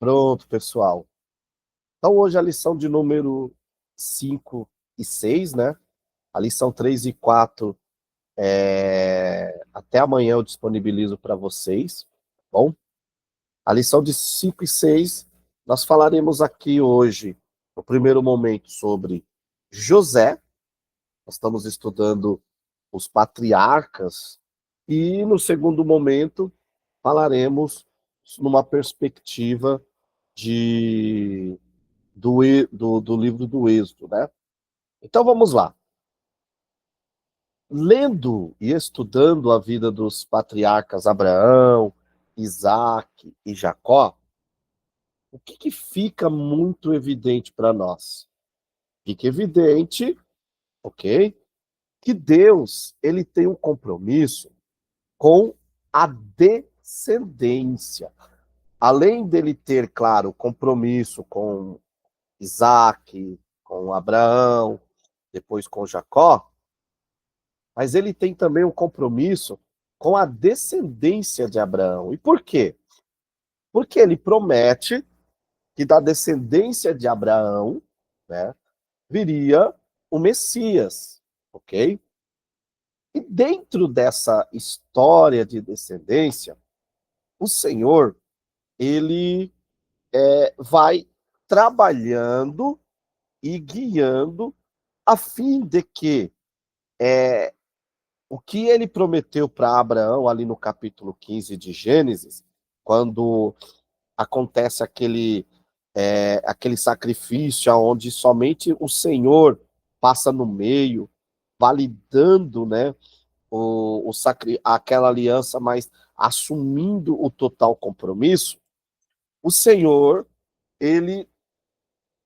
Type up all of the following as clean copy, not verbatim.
Pronto, pessoal. Então, hoje a lição de número 5 e 6, né? A lição 3 e 4, até amanhã eu disponibilizo para vocês, tá bom? A lição de 5 e 6, nós falaremos aqui hoje, no primeiro momento, sobre José. Nós estamos estudando os patriarcas. E, no segundo momento, falaremos numa perspectiva de do livro do Êxodo, né? Então vamos lá. Lendo e estudando a vida dos patriarcas Abraão, Isaac e Jacó, o que fica muito evidente para nós? Fica evidente, ok? Que Deus, ele tem um compromisso com a descendência. Além dele ter, claro, compromisso com Isaac, com Abraão, depois com Jacó, mas ele tem também um compromisso com a descendência de Abraão. E por quê? Porque ele promete que da descendência de Abraão, né, viria o Messias, ok? E dentro dessa história de descendência, o Senhor, ele vai trabalhando e guiando a fim de que o que ele prometeu para Abraão, ali no capítulo 15 de Gênesis, quando acontece aquele sacrifício onde somente o Senhor passa no meio, validando, né, aquela aliança, mas assumindo o total compromisso, o Senhor, ele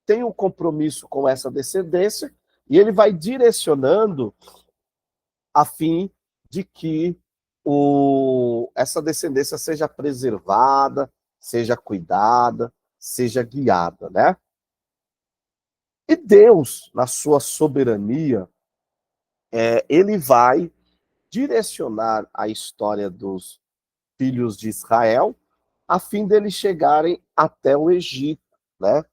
tem um compromisso com essa descendência e ele vai direcionando a fim de que essa descendência seja preservada, seja cuidada, seja guiada, né? E Deus, na sua soberania, ele vai direcionar a história dos filhos de Israel a fim deles chegarem até o Egito, né?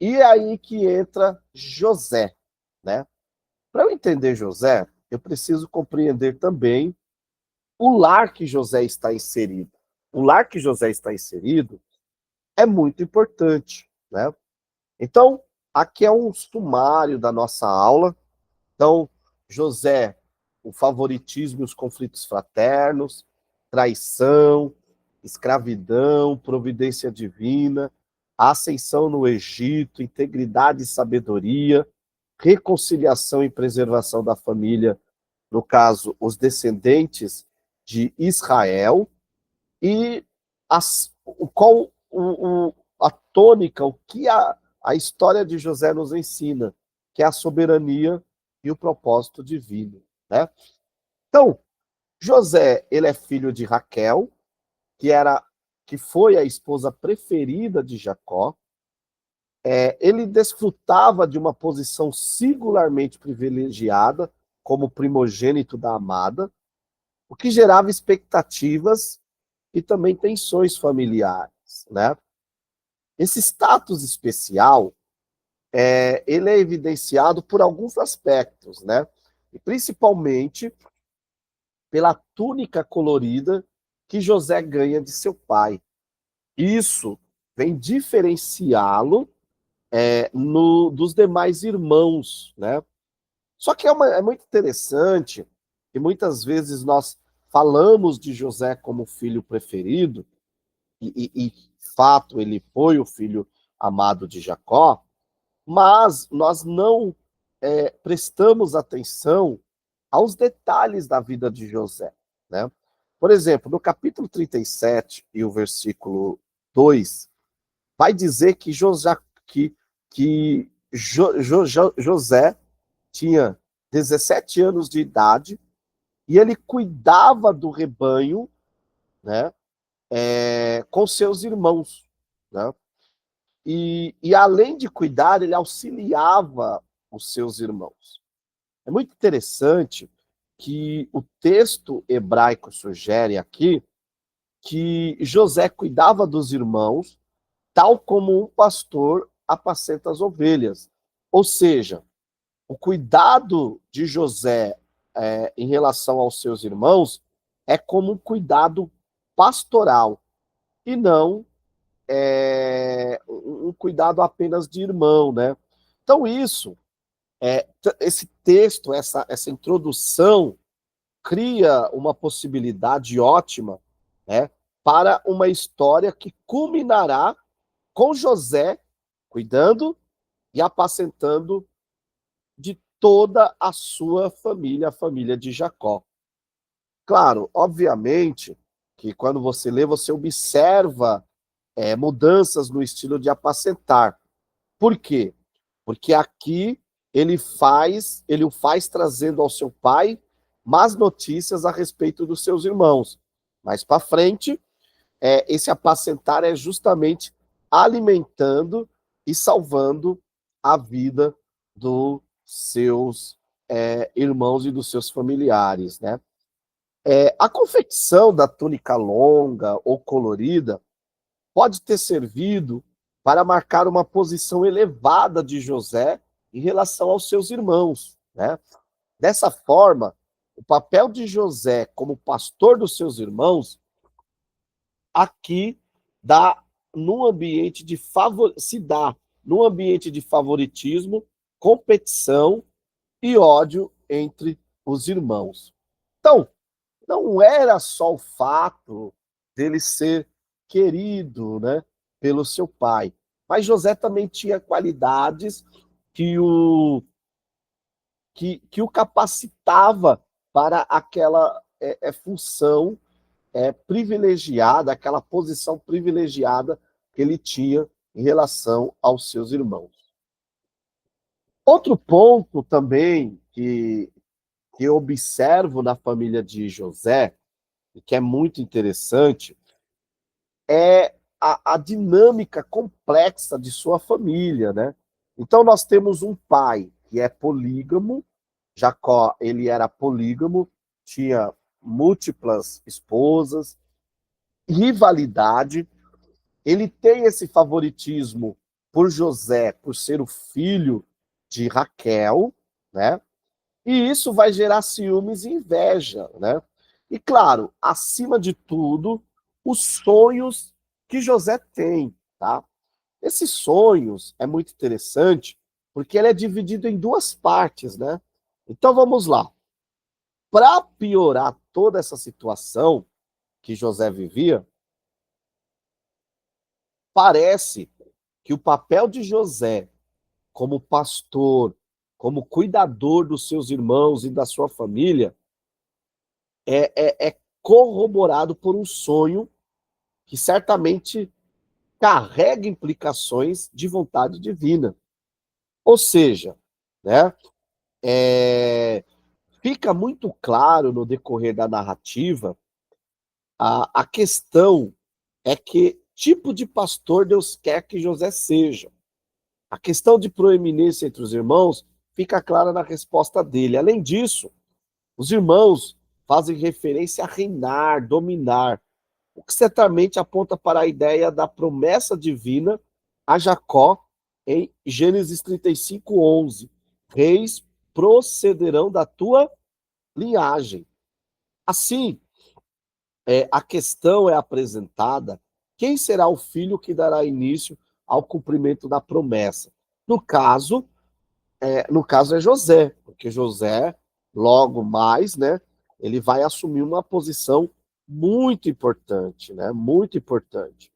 E é aí que entra José, né? Para eu entender José, eu preciso compreender também o lar que José está inserido. O lar que José está inserido é muito importante, né? Então, aqui é um sumário da nossa aula. Então, José, o favoritismo e os conflitos fraternos, traição, escravidão, providência divina, a ascensão no Egito, integridade e sabedoria, reconciliação e preservação da família, no caso, os descendentes de Israel, e a tônica, o que a história de José nos ensina, que é a soberania e o propósito divino, né? Então, José, ele é filho de Raquel, que foi a esposa preferida de Jacó. Ele desfrutava de uma posição singularmente privilegiada como primogênito da amada, o que gerava expectativas e também tensões familiares, né? Esse status especial, ele é evidenciado por alguns aspectos, né? E principalmente pela túnica colorida que José ganha de seu pai. Isso vem diferenciá-lo dos demais irmãos, né? Só que é muito interessante que muitas vezes nós falamos de José como filho preferido, e fato ele foi o filho amado de Jacó, mas nós não prestamos atenção aos detalhes da vida de José, né? Por exemplo, no capítulo 37 e o versículo 2, vai dizer que José tinha 17 anos de idade e ele cuidava do rebanho, né, com seus irmãos, né? E além de cuidar, ele auxiliava os seus irmãos. É muito interessante que o texto hebraico sugere aqui que José cuidava dos irmãos, tal como um pastor apacenta as ovelhas. Ou seja, o cuidado de José em relação aos seus irmãos é como um cuidado pastoral e não um cuidado apenas de irmão, né? Então esse texto, essa introdução cria uma possibilidade ótima, né, para uma história que culminará com José cuidando e apacentando de toda a sua família, a família de Jacó. Claro, obviamente, que quando você lê, você observa mudanças no estilo de apacentar. Por quê? Porque aqui ele o faz trazendo ao seu pai más notícias a respeito dos seus irmãos. Mais para frente, esse apacentar é justamente alimentando e salvando a vida dos seus irmãos e dos seus familiares, né? A confecção da túnica longa ou colorida pode ter servido para marcar uma posição elevada de José em relação aos seus irmãos, né? Dessa forma, o papel de José como pastor dos seus irmãos aqui dá num ambiente de se dá num ambiente de favoritismo, competição e ódio entre os irmãos. Então, não era só o fato dele ser querido, né, pelo seu pai, mas José também tinha qualidades que o capacitava para aquela função privilegiada, aquela posição privilegiada que ele tinha em relação aos seus irmãos. Outro ponto também que eu observo na família de José, e que é muito interessante, é a dinâmica complexa de sua família, né? Então nós temos um pai que é polígamo, Jacó, ele era polígamo, tinha múltiplas esposas, rivalidade, ele tem esse favoritismo por José, por ser o filho de Raquel, né? E isso vai gerar ciúmes e inveja, né? E claro, acima de tudo, os sonhos que José tem, tá? Esses sonhos é muito interessante, porque ele é dividido em duas partes, né? Então vamos lá. Para piorar toda essa situação que José vivia, parece que o papel de José como pastor, como cuidador dos seus irmãos e da sua família, é corroborado por um sonho que certamente carrega implicações de vontade divina. Ou seja, né, fica muito claro no decorrer da narrativa a questão é que tipo de pastor Deus quer que José seja. A questão de proeminência entre os irmãos fica clara na resposta dele. Além disso, os irmãos fazem referência a reinar, dominar, o que certamente aponta para a ideia da promessa divina a Jacó em Gênesis 35:11. Reis procederão da tua linhagem. Assim, a questão é apresentada: quem será o filho que dará início ao cumprimento da promessa? No caso é José, porque José, logo mais, né, ele vai assumir uma posição muito importante, né, muito importante.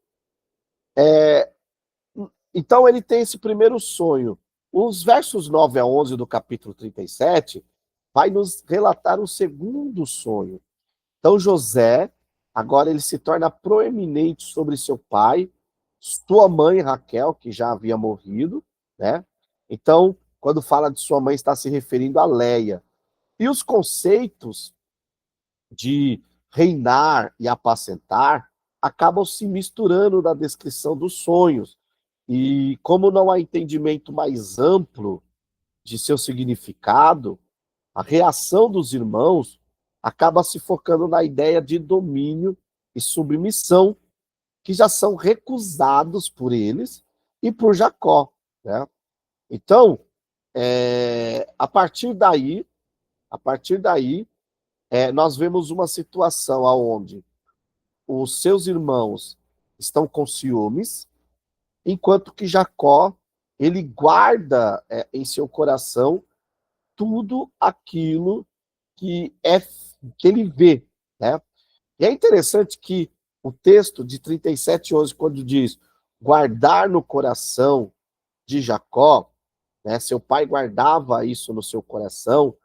Então ele tem esse primeiro sonho. Os versos 9 a 11 do capítulo 37 vai nos relatar o segundo sonho. Então José, agora ele se torna proeminente sobre seu pai, sua mãe Raquel, que já havia morrido, né? Então, quando fala de sua mãe, está se referindo a Leia. E os conceitos de reinar e apacentar acabam se misturando na descrição dos sonhos. E como não há entendimento mais amplo de seu significado, a reação dos irmãos acaba se focando na ideia de domínio e submissão, que já são recusados por eles e por Jacó, né? Então, a partir daí, nós vemos uma situação onde os seus irmãos estão com ciúmes, enquanto que Jacó, ele guarda em seu coração tudo aquilo que ele vê, né? E é interessante que o texto de 37:11, quando diz guardar no coração de Jacó, né, seu pai guardava isso no seu coração,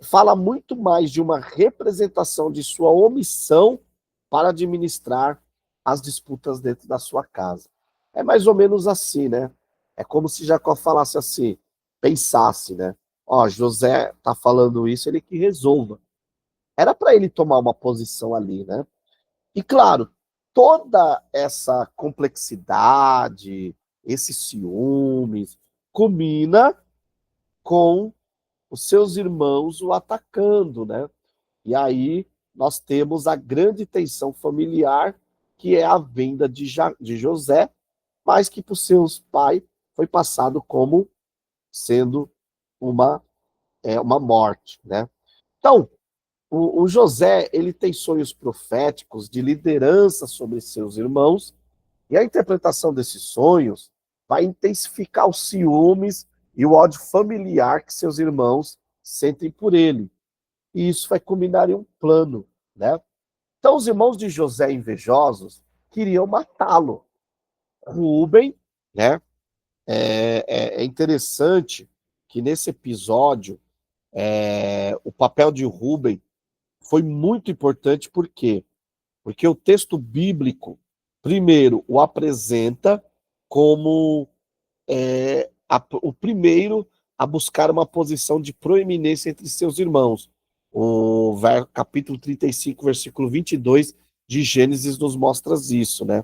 fala muito mais de uma representação de sua omissão para administrar as disputas dentro da sua casa. É mais ou menos assim, né? É como se Jacó falasse assim, pensasse, né? Ó, José tá falando isso, ele que resolva. Era para ele tomar uma posição ali, né? E claro, toda essa complexidade, esses ciúmes, culmina com os seus irmãos o atacando, né? E aí nós temos a grande tensão familiar, que é a venda de José, mas que por seus pais foi passado como sendo uma morte, né? Então, o José, ele tem sonhos proféticos de liderança sobre seus irmãos, e a interpretação desses sonhos vai intensificar os ciúmes e o ódio familiar que seus irmãos sentem por ele. E isso vai culminar em um plano, né? Então, os irmãos de José, invejosos, queriam matá-lo. Rúben, né? É interessante que nesse episódio, o papel de Rúben foi muito importante, por quê? Porque o texto bíblico, primeiro, o apresenta como o primeiro a buscar uma posição de proeminência entre seus irmãos. O capítulo 35, versículo 22 de Gênesis nos mostra isso, né?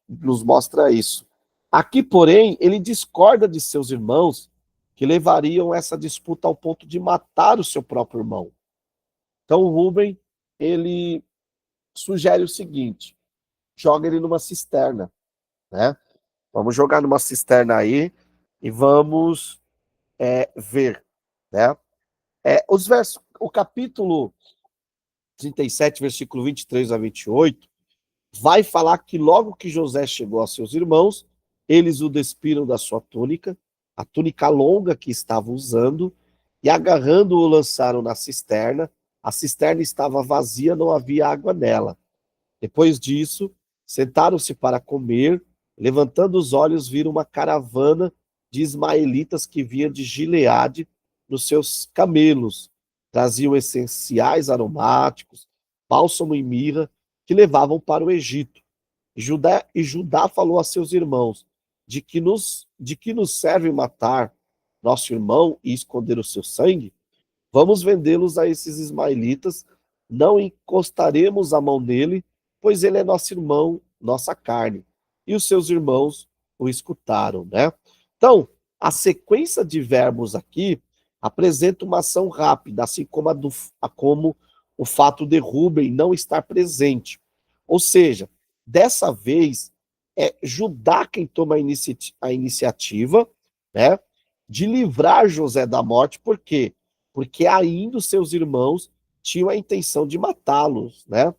Nos mostra isso. Aqui, porém, ele discorda de seus irmãos que levariam essa disputa ao ponto de matar o seu próprio irmão. Então, o Rúben, ele sugere o seguinte: joga ele numa cisterna, né? Vamos jogar numa cisterna aí e vamos ver, né? O capítulo 37, versículo 23 a 28, vai falar que logo que José chegou a seus irmãos, eles o despiram da sua túnica, a túnica longa que estava usando, e agarrando-o lançaram na cisterna. A cisterna estava vazia, não havia água nela. Depois disso, sentaram-se para comer, levantando os olhos, viram uma caravana de ismaelitas que vinha de Gileade nos seus camelos. Traziam essenciais aromáticos, bálsamo e mirra, que levavam para o Egito. E Judá falou a seus irmãos: de que nos serve matar nosso irmão e esconder o seu sangue? Vamos vendê-los a esses ismaelitas, não encostaremos a mão nele, pois ele é nosso irmão, nossa carne. E os seus irmãos o escutaram, né? Então, a sequência de verbos aqui apresenta uma ação rápida, assim como o fato de Rúben não estar presente. Ou seja, dessa vez, é Judá quem toma a iniciativa, né, de livrar José da morte. Por quê? Porque ainda os seus irmãos tinham a intenção de matá-los, né?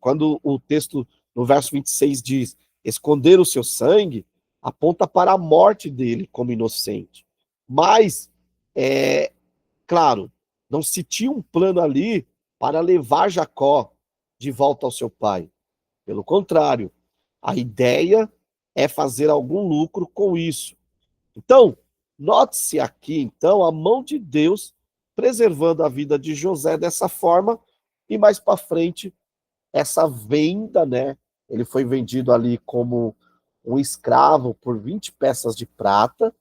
Quando o texto, no verso 26, diz esconder o seu sangue, aponta para a morte dele como inocente. Mas, claro, não se tinha um plano ali para levar Jacó de volta ao seu pai. Pelo contrário, a ideia é fazer algum lucro com isso. Então, note-se aqui, então, a mão de Deus preservando a vida de José dessa forma, e mais para frente, essa venda, né? Ele foi vendido ali como um escravo por 20 peças de prata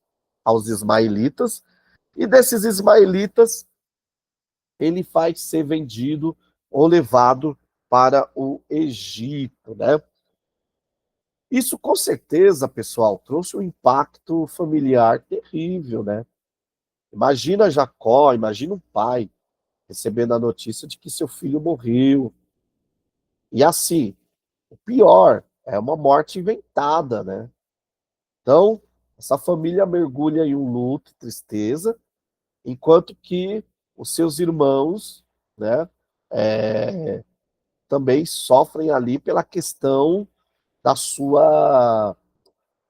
aos ismaelitas, e desses ismaelitas, ele vai ser vendido ou levado para o Egito, né? Isso, com certeza, pessoal, trouxe um impacto familiar terrível, né? Imagina Jacó, imagina um pai recebendo a notícia de que seu filho morreu. E assim, Pior, é uma morte inventada, né? Então, essa família mergulha em um luto, tristeza, enquanto que os seus irmãos, né, é, também sofrem ali pela questão da sua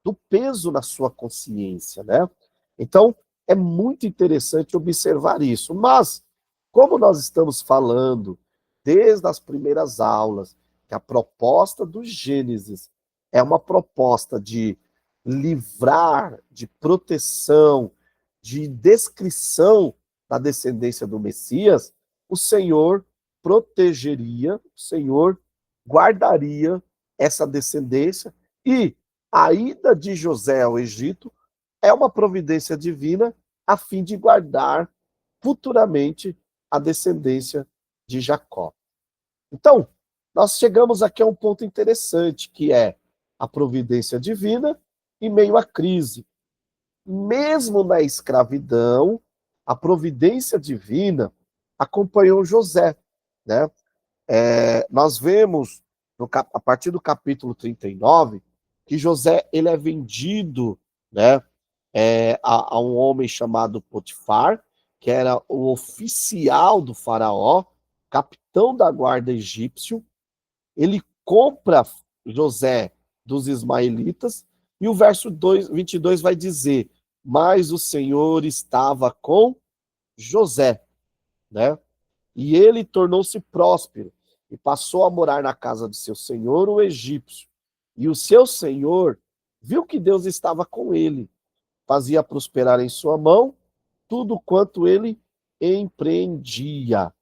do peso na sua consciência, né? Então, é muito interessante observar isso. Mas, como nós estamos falando desde as primeiras aulas, que a proposta do Gênesis é uma proposta de livrar, de proteção, de descrição da descendência do Messias, o Senhor protegeria, o Senhor guardaria essa descendência e a ida de José ao Egito é uma providência divina a fim de guardar futuramente a descendência de Jacó. Então, nós chegamos aqui a um ponto interessante, que é a providência divina em meio à crise. Mesmo na escravidão, a providência divina acompanhou José, né? Nós vemos, a partir do capítulo 39, que José ele é vendido, né, a um homem chamado Potifar, que era o oficial do faraó, capitão da guarda egípcio. Ele compra José dos ismaelitas, e o verso 22 vai dizer: mas o Senhor estava com José, né? E ele tornou-se próspero e passou a morar na casa de seu senhor, o egípcio. E o seu senhor viu que Deus estava com ele, fazia prosperar em sua mão tudo quanto ele empreendia,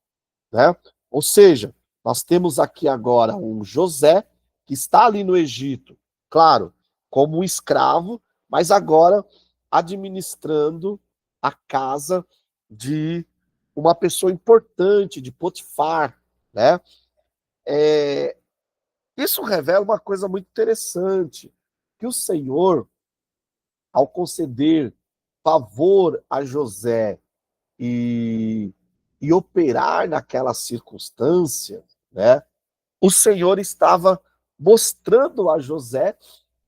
né? Ou seja, nós temos aqui agora um José que está ali no Egito, claro, como um escravo, mas agora administrando a casa de uma pessoa importante, de Potifar, né? Isso revela uma coisa muito interessante, que o Senhor, ao conceder favor a José e, e operar naquela circunstância, né? O Senhor estava mostrando a José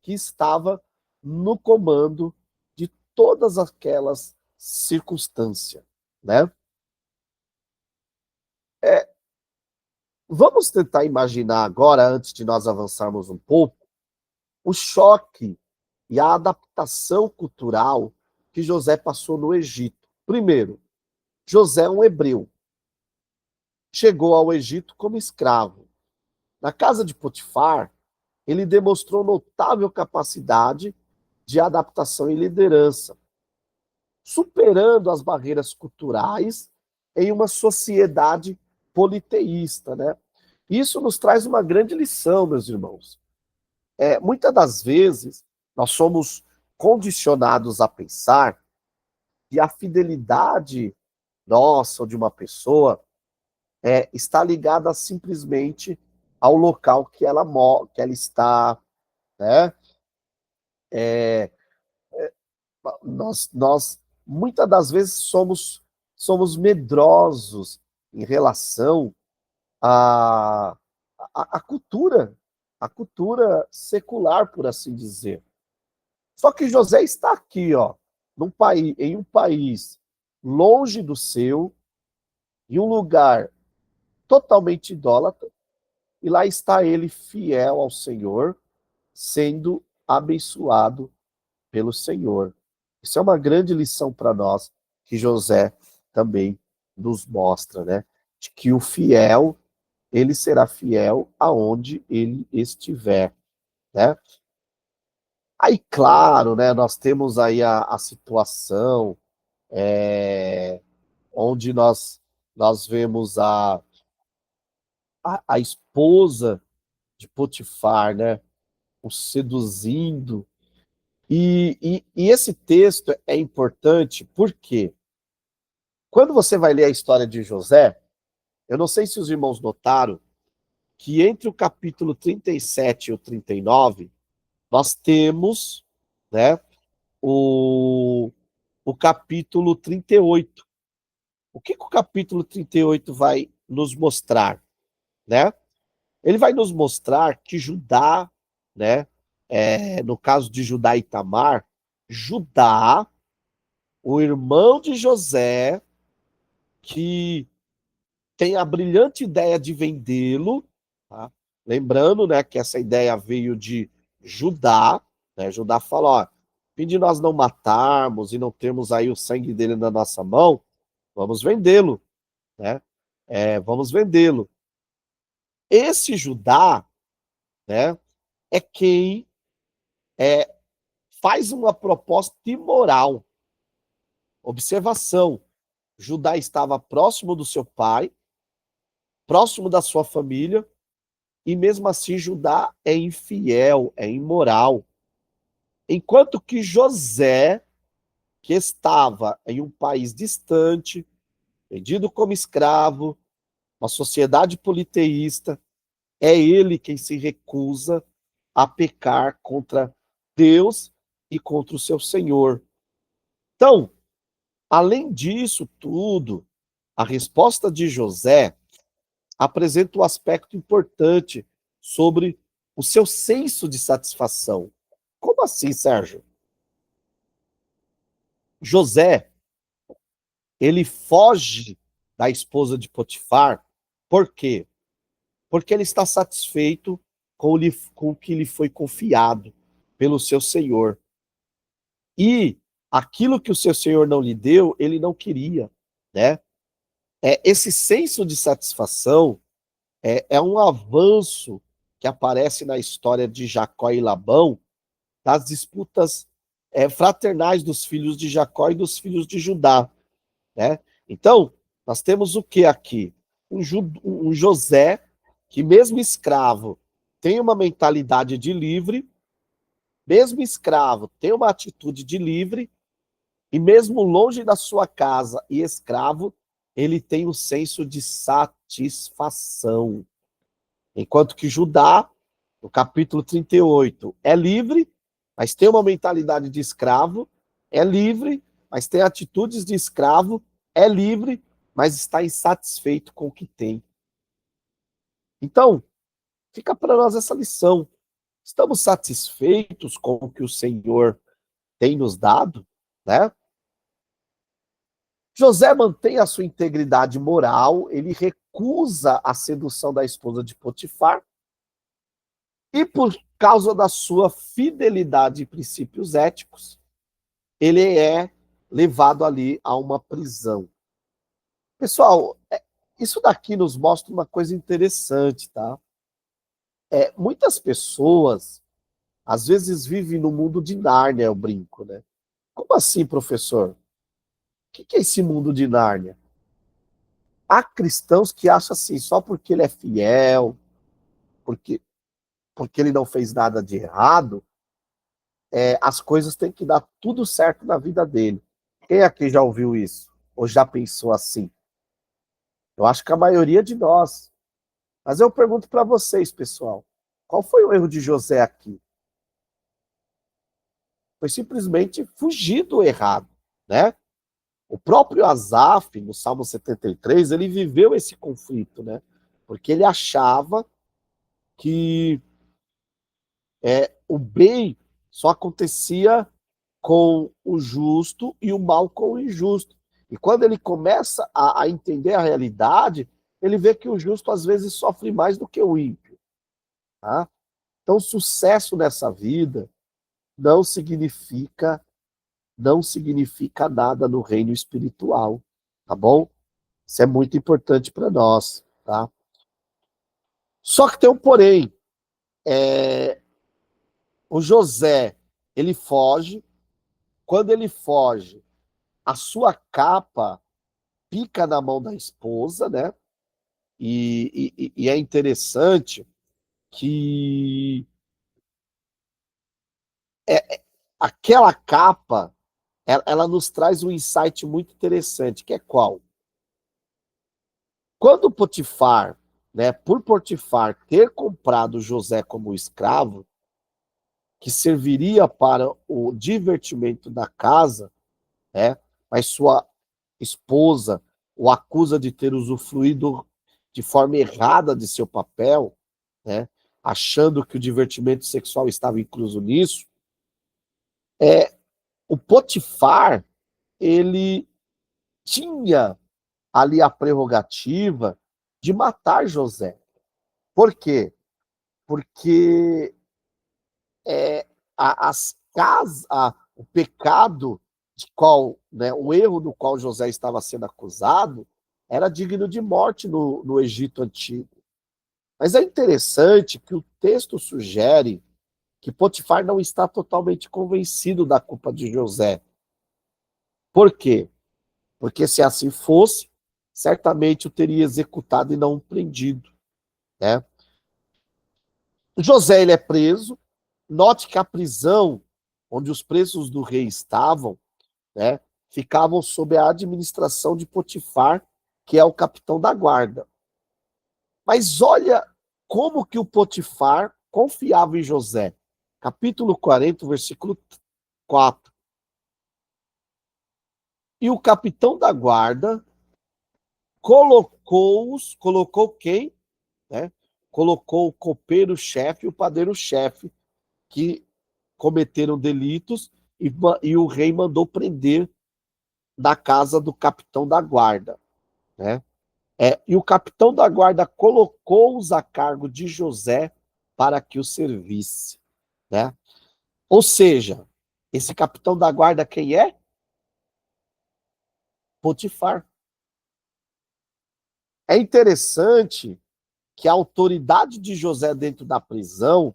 que estava no comando de todas aquelas circunstâncias, né? Vamos tentar imaginar agora, antes de nós avançarmos um pouco, o choque e a adaptação cultural que José passou no Egito. Primeiro, José é um hebreu. Chegou ao Egito como escravo. Na casa de Potifar, ele demonstrou notável capacidade de adaptação e liderança, superando as barreiras culturais em uma sociedade politeísta, né? Isso nos traz uma grande lição, meus irmãos. Muitas das vezes, nós somos condicionados a pensar que a fidelidade nossa ou de uma pessoa está ligada simplesmente ao local que ela está, né? Nós muitas das vezes somos medrosos em relação à cultura, à cultura secular, por assim dizer. Só que José está aqui, ó, em um país longe do seu, em um lugar totalmente idólatra, e lá está ele fiel ao Senhor, sendo abençoado pelo Senhor. Isso é uma grande lição para nós, que José também nos mostra, né? De que o fiel, ele será fiel aonde ele estiver, né? Aí, claro, né, nós temos aí a situação onde nós vemos a esposa de Potifar, né, o seduzindo. E esse texto é importante porque, quando você vai ler a história de José, eu não sei se os irmãos notaram que entre o capítulo 37 e o 39, nós temos, né, o, o capítulo 38. O que o capítulo 38 vai nos mostrar, né? Ele vai nos mostrar que Judá, né, no caso de Judá e Tamar, Judá, o irmão de José, que tem a brilhante ideia de vendê-lo, tá? Lembrando, né, que essa ideia veio de Judá, né? Judá fala, ó, fim de nós não matarmos e não termos aí o sangue dele na nossa mão, vamos vendê-lo, né? Vamos vendê-lo. Esse Judá, né, é quem faz uma proposta imoral. Observação, Judá estava próximo do seu pai, próximo da sua família, e mesmo assim Judá é infiel, é imoral. Enquanto que José, que estava em um país distante, vendido como escravo, uma sociedade politeísta, é ele quem se recusa a pecar contra Deus e contra o seu Senhor. Então, além disso tudo, a resposta de José apresenta um aspecto importante sobre o seu senso de satisfação. Como assim, Sérgio? José, ele foge da esposa de Potifar, por quê? Porque ele está satisfeito com o que lhe foi confiado pelo seu Senhor. E aquilo que o seu Senhor não lhe deu, ele não queria, né? Esse senso de satisfação é um avanço que aparece na história de Jacó e Labão, das disputas fraternais dos filhos de Jacó e dos filhos de Judá, né? Então, nós temos o que aqui? Um José que, mesmo escravo, tem uma mentalidade de livre, mesmo escravo, tem uma atitude de livre, e mesmo longe da sua casa e escravo, ele tem um senso de satisfação. Enquanto que Judá, no capítulo 38, é livre, mas tem uma mentalidade de escravo, é livre, mas tem atitudes de escravo, é livre, mas está insatisfeito com o que tem. Então, fica para nós essa lição. Estamos satisfeitos com o que o Senhor tem nos dado, né? José mantém a sua integridade moral, ele recusa a sedução da esposa de Potifar, e por causa da sua fidelidade e princípios éticos, ele é levado ali a uma prisão. Pessoal, isso daqui nos mostra uma coisa interessante, tá? Muitas pessoas, às vezes, vivem no mundo de Nárnia, eu brinco, né? Como assim, professor? O que é esse mundo de Nárnia? Há cristãos que acham assim, só porque ele é fiel, porque ele não fez nada de errado, as coisas têm que dar tudo certo na vida dele. Quem aqui já ouviu isso? Ou já pensou assim? Eu acho que a maioria de nós. Mas eu pergunto para vocês, pessoal, qual foi o erro de José aqui? Foi simplesmente fugir do errado, né? O próprio Asaf, no Salmo 73, ele viveu esse conflito, né? Porque ele achava que o bem só acontecia com o justo e o mal com o injusto. E quando ele começa a entender a realidade, ele vê que o justo às vezes sofre mais do que o ímpio. Tá? Então, sucesso nessa vida não significa nada no reino espiritual, tá bom? Isso é muito importante para nós, tá? Só que tem um porém. O José, ele foge. Quando ele foge, a sua capa pica na mão da esposa, né? E é interessante que aquela capa, ela nos traz um insight muito interessante, que é qual? Quando Potifar, né, por Potifar ter comprado José como escravo, que serviria para o divertimento da casa, né, mas sua esposa o acusa de ter usufruído de forma errada de seu papel, né, achando que o divertimento sexual estava incluso nisso, o Potifar, ele tinha ali a prerrogativa de matar José. Por quê? Porque o pecado de qual, né, o erro do qual José estava sendo acusado era digno de morte no Egito Antigo. Mas é interessante que o texto sugere que Potifar não está totalmente convencido da culpa de José. Por quê? Porque se assim fosse, certamente o teria executado e não prendido, né? José, ele é preso. Note que a prisão onde os presos do rei estavam, né, ficavam sob a administração de Potifar, que é o capitão da guarda. Mas olha como que o Potifar confiava em José. Capítulo 40, versículo 4. E o capitão da guarda colocou quem? Né? Colocou o copeiro-chefe e o padeiro-chefe, que cometeram delitos, e o rei mandou prender da casa do capitão da guarda, né? E o capitão da guarda colocou-os a cargo de José para que o servisse, né? Ou seja, esse capitão da guarda quem é? Potifar. É interessante que a autoridade de José dentro da prisão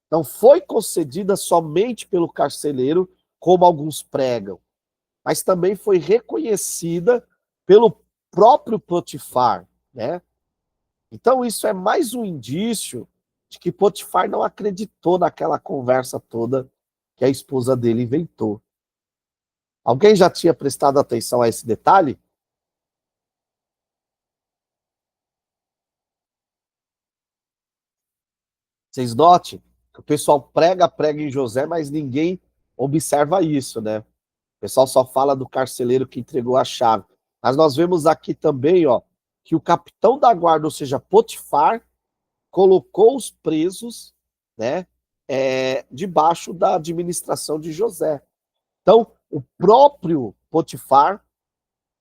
não foi concedida somente pelo carcereiro, como alguns pregam, mas também foi reconhecida pelo próprio Potifar, né? Então isso é mais um indício de que Potifar não acreditou naquela conversa toda que a esposa dele inventou. Alguém já tinha prestado atenção a esse detalhe? Vocês notem que o pessoal prega em José, mas ninguém observa isso, né? O pessoal só fala do carcereiro que entregou a chave. Mas nós vemos aqui também, ó, que o capitão da guarda, ou seja, Potifar, colocou os presos, né, debaixo da administração de José. Então, o próprio Potifar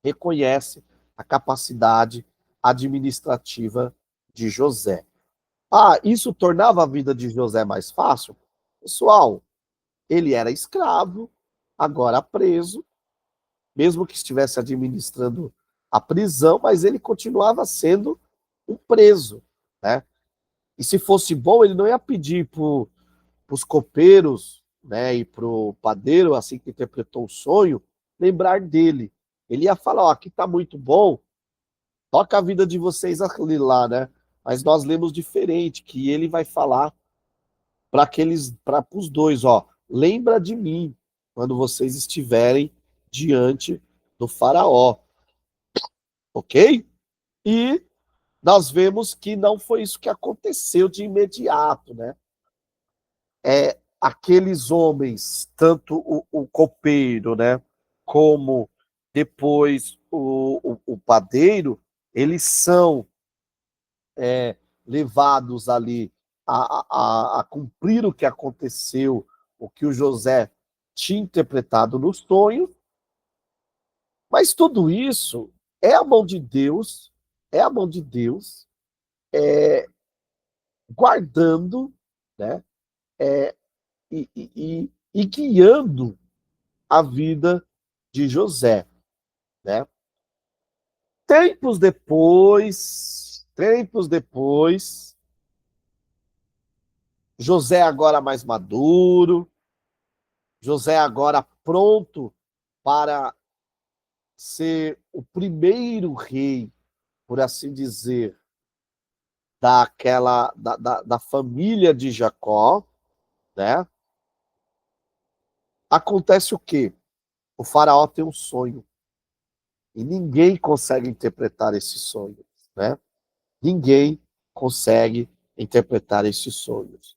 reconhece a capacidade administrativa de José. Ah, isso tornava a vida de José mais fácil? Pessoal, ele era escravo, agora preso, mesmo que estivesse administrando a prisão, mas ele continuava sendo um preso, né? E se fosse bom, ele não ia pedir para os copeiros, né, e para o padeiro, assim que interpretou o sonho, lembrar dele. Ele ia falar, ó, aqui está muito bom, toca a vida de vocês ali lá, né? Mas nós lemos diferente, que ele vai falar para os dois, ó, lembra de mim quando vocês estiverem diante do faraó, ok? E nós vemos que não foi isso que aconteceu de imediato, né? Aqueles homens, tanto o copeiro, né, como depois o padeiro, eles são levados ali a cumprir o que aconteceu, o que o José tinha interpretado no sonho, mas tudo isso é a mão de Deus, é a mão de Deus guardando, né, e guiando a vida de José, né? Tempos depois, José agora mais maduro, José agora pronto para ser o primeiro rei, por assim dizer, da família de Jacó, né? Acontece o quê? O faraó tem um sonho e ninguém consegue interpretar esse sonho, né? Ninguém consegue interpretar esses sonhos.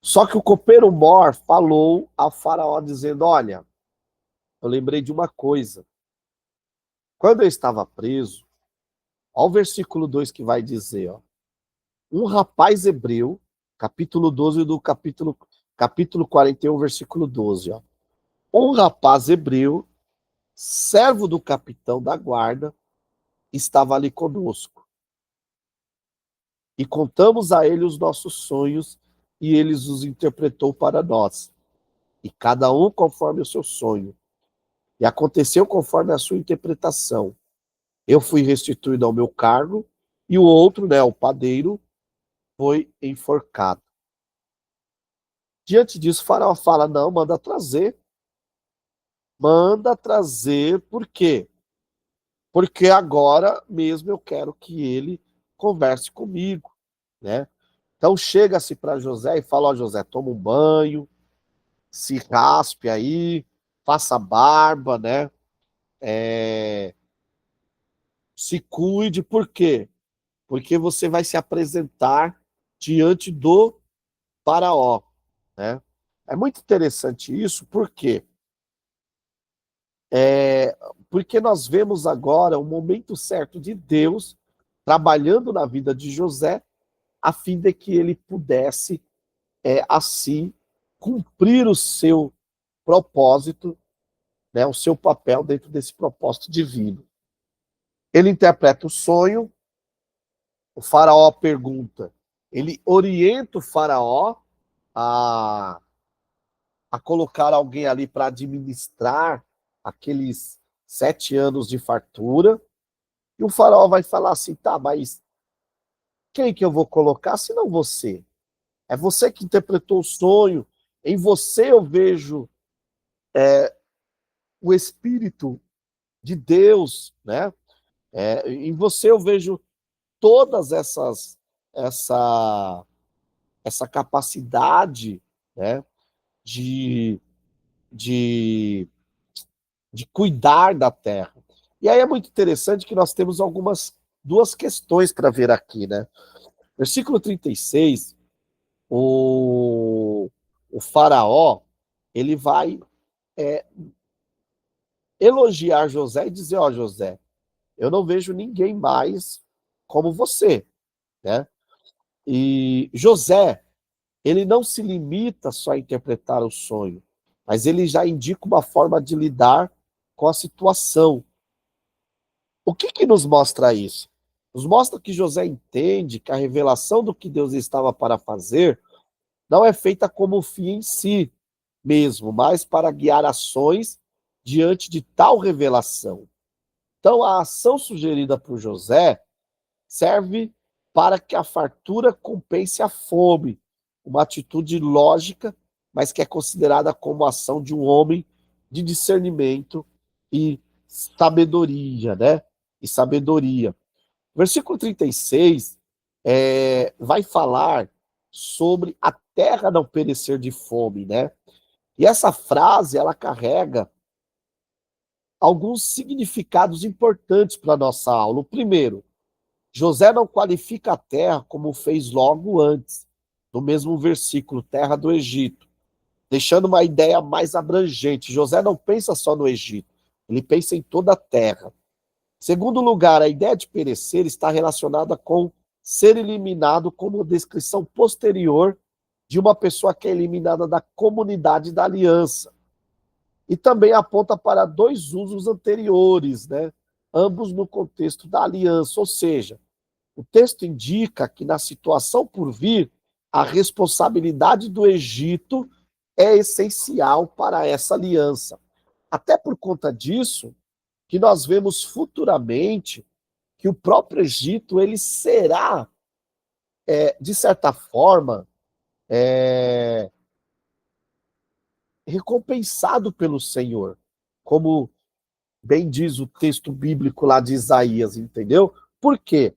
Só que o copeiro Mor falou ao faraó dizendo, olha, eu lembrei de uma coisa. Quando eu estava preso, olha o versículo 2 que vai dizer, ó, um rapaz hebreu, capítulo 12 do capítulo 41, versículo 12, ó. Um rapaz hebreu, servo do capitão da guarda, estava ali conosco. E contamos a ele os nossos sonhos, e ele os interpretou para nós. E cada um conforme o seu sonho. E aconteceu conforme a sua interpretação. Eu fui restituído ao meu cargo, e o outro, né, o padeiro, foi enforcado. Diante disso, o faraó fala, não, manda trazer. Manda trazer, por quê? Porque agora mesmo eu quero que ele converse comigo, né? Então chega-se para José e fala, ó José, toma um banho, se raspe aí, faça barba, né? Se cuide, por quê? Porque você vai se apresentar diante do faraó, né? É muito interessante isso, por quê? Porque nós vemos agora o momento certo de Deus trabalhando na vida de José, a fim de que ele pudesse, assim, cumprir o seu propósito, né, o seu papel dentro desse propósito divino. Ele interpreta o sonho, o faraó pergunta, ele orienta o faraó a, a colocar alguém ali para administrar aqueles 7 anos de fartura, e o faraó vai falar assim, tá, mas quem que eu vou colocar se não você? É você que interpretou o sonho, em você eu vejo o Espírito de Deus, né? Em você eu vejo todas essa, essa capacidade, né? De, de, de cuidar da terra. E aí é muito interessante que nós temos duas questões para ver aqui, né? Versículo 36, o faraó, ele vai elogiar José e dizer, ó José, eu não vejo ninguém mais como você, né? E José, ele não se limita só a interpretar o sonho, mas ele já indica uma forma de lidar com a situação. O que que nos mostra isso? Nos mostra que José entende que a revelação do que Deus estava para fazer não é feita como fim em si mesmo, mas para guiar ações diante de tal revelação. Então, a ação sugerida por José serve para que a fartura compense a fome, uma atitude lógica, mas que é considerada como ação de um homem de discernimento e sabedoria, né? E sabedoria. Versículo 36 vai falar sobre a terra não perecer de fome, né? E essa frase, ela carrega alguns significados importantes para a nossa aula. O primeiro, José não qualifica a terra como fez logo antes, no mesmo versículo, terra do Egito, deixando uma ideia mais abrangente. José não pensa só no Egito, ele pensa em toda a terra. Segundo lugar, a ideia de perecer está relacionada com ser eliminado como descrição posterior de uma pessoa que é eliminada da comunidade da aliança. E também aponta para dois usos anteriores, né? Ambos no contexto da aliança, ou seja, o texto indica que na situação por vir, a responsabilidade do Egito é essencial para essa aliança. Até por conta disso, que nós vemos futuramente que o próprio Egito ele será, de certa forma, recompensado pelo Senhor, como bem diz o texto bíblico lá de Isaías, entendeu? Por quê?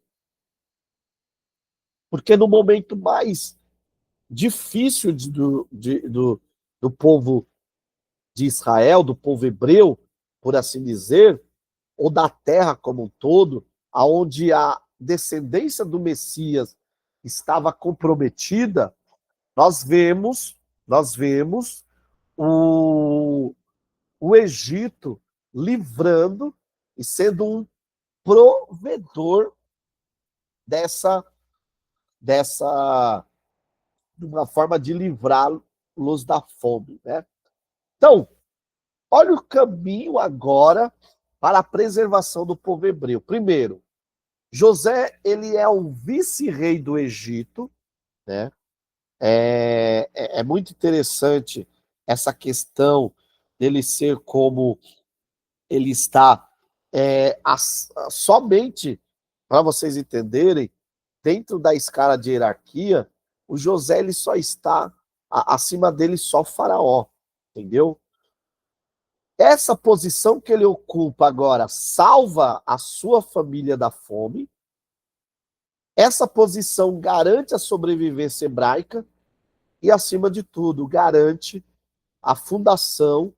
Porque no momento mais difícil do povo de Israel, do povo hebreu, por assim dizer, ou da terra como um todo, aonde a descendência do Messias estava comprometida, nós vemos o, o Egito livrando e sendo um provedor dessa de uma forma de livrá-los da fome, né? Então, olha o caminho agora para a preservação do povo hebreu. Primeiro, José, ele é o vice-rei do Egito, né? É muito interessante essa questão dele ser como ele está, somente, para vocês entenderem, dentro da escala de hierarquia, o José ele só está acima dele só o faraó, entendeu? Essa posição que ele ocupa agora salva a sua família da fome. Essa posição garante a sobrevivência hebraica e, acima de tudo, garante a fundação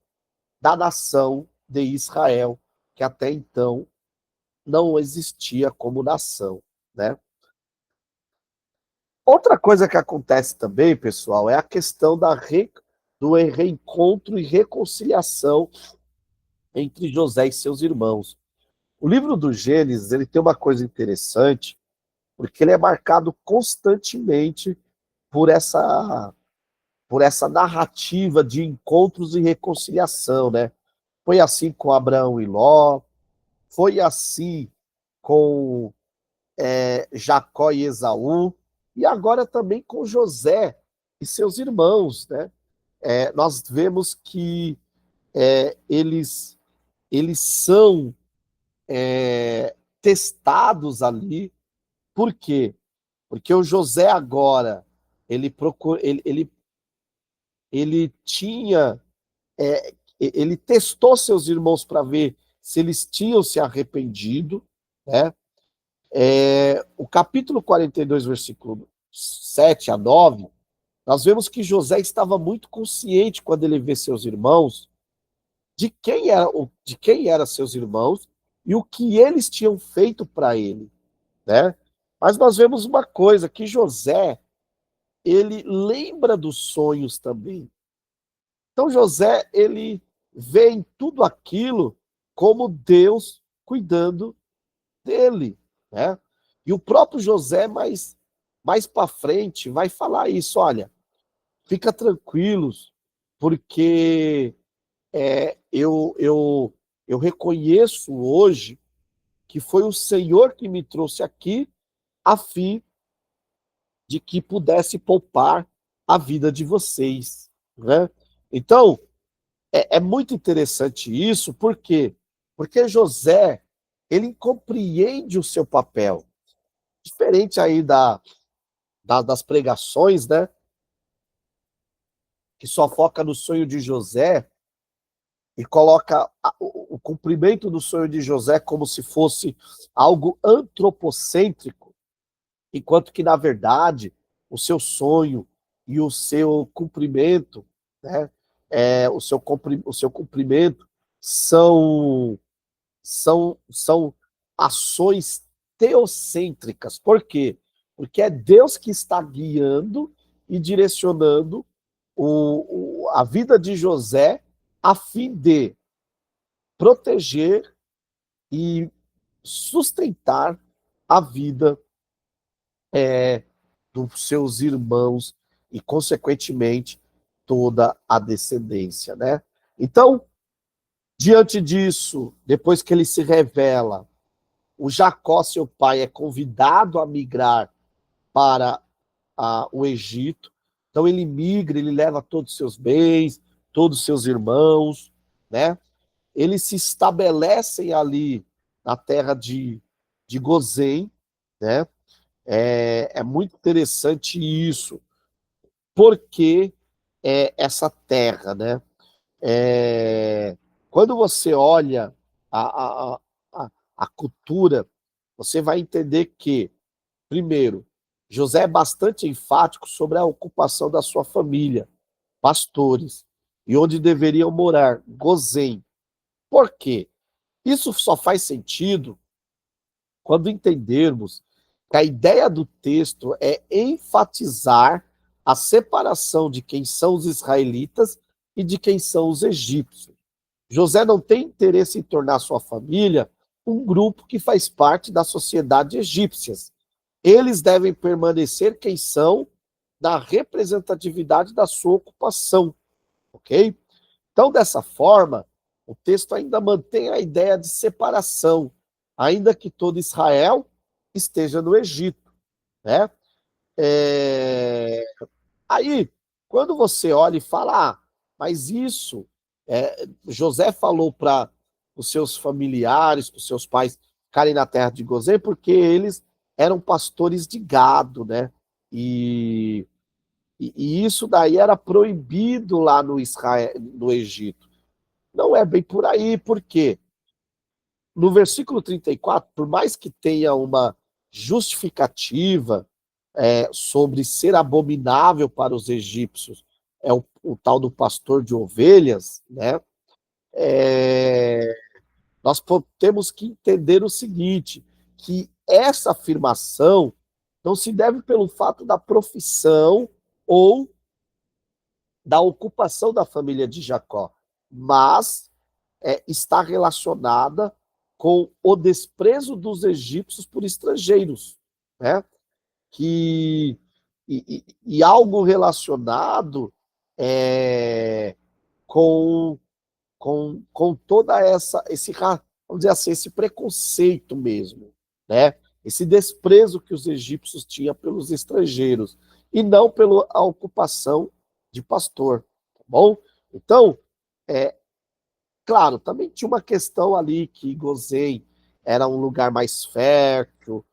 da nação de Israel, que até então não existia como nação, né? Outra coisa que acontece também, pessoal, é a questão do reencontro e reconciliação entre José e seus irmãos. O livro do Gênesis, ele tem uma coisa interessante, porque ele é marcado constantemente por essa narrativa de encontros e reconciliação, né? Foi assim com Abraão e Ló, foi assim com Jacó e Esaú, e agora também com José e seus irmãos, né? Nós vemos que eles são testados ali. Por quê? Porque o José agora, ele tinha, ele testou seus irmãos para ver se eles tinham se arrependido, né? O capítulo 42, versículo 7 a 9, nós vemos que José estava muito consciente quando ele vê seus irmãos, de quem eram seus irmãos e o que eles tinham feito para ele, né? Mas nós vemos uma coisa, que José, ele lembra dos sonhos também. Então José, ele vê em tudo aquilo como Deus cuidando dele, né? E o próprio José, mais para frente, vai falar isso, olha, fica tranquilos, porque eu reconheço hoje que foi o Senhor que me trouxe aqui a fim de que pudesse poupar a vida de vocês, né? Então, é muito interessante isso, por quê? Porque José, ele compreende o seu papel, diferente aí das pregações, né? Que só foca no sonho de José e coloca o cumprimento do sonho de José como se fosse algo antropocêntrico, enquanto que, na verdade, o seu sonho e o seu cumprimento, né, o seu cumprimento são ações teocêntricas. Por quê? Porque é Deus que está guiando e direcionando a vida de José a fim de proteger e sustentar a vida dos seus irmãos e, consequentemente, toda a descendência, né? Então, diante disso, depois que ele se revela, o Jacó, seu pai, é convidado a migrar para o Egito. Então ele migra, ele leva todos os seus bens, todos os seus irmãos, né? Eles se estabelecem ali na terra de Gozém, né? É muito interessante isso, porque essa terra, né? Quando você olha a cultura, você vai entender que, primeiro, José é bastante enfático sobre a ocupação da sua família, pastores, e onde deveriam morar, Gozém. Por quê? Isso só faz sentido quando entendermos que a ideia do texto é enfatizar a separação de quem são os israelitas e de quem são os egípcios. José não tem interesse em tornar sua família um grupo que faz parte da sociedade egípcia, eles devem permanecer quem são na representatividade da sua ocupação, ok? Então, dessa forma, o texto ainda mantém a ideia de separação, ainda que todo Israel esteja no Egito, né? Aí, quando você olha e fala, mas isso, José falou para os seus familiares, para os seus pais ficarem na terra de Gozém, porque eles eram pastores de gado, né? E, e isso daí era proibido lá no Israel, no Egito. Não é bem por aí, por quê? No versículo 34, por mais que tenha uma justificativa sobre ser abominável para os egípcios, o tal do pastor de ovelhas, né? É, nós temos que entender o seguinte, que essa afirmação não se deve pelo fato da profissão ou da ocupação da família de Jacó, mas está relacionada com o desprezo dos egípcios por estrangeiros, né? Que, e algo relacionado com, com toda vamos dizer assim, esse preconceito mesmo, né? Esse desprezo que os egípcios tinham pelos estrangeiros, e não pela ocupação de pastor, tá bom? Então, é, claro, também tinha uma questão ali que Gozém era um lugar mais fértil,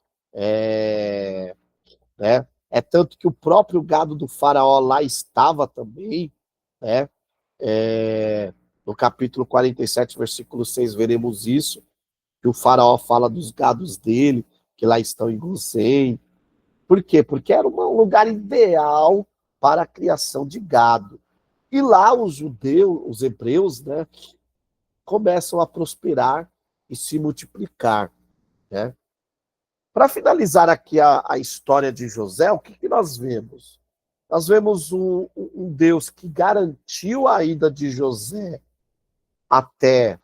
né? É tanto que o próprio gado do faraó lá estava também, né? No capítulo 47, versículo 6, veremos isso, que o faraó fala dos gados dele, que lá estão em Gozém. Por quê? Porque era um lugar ideal para a criação de gado. E lá os judeus, os hebreus, né, começam a prosperar e se multiplicar, né? Para finalizar aqui a história de José, o que nós vemos? Nós vemos um Deus que garantiu a ida de José até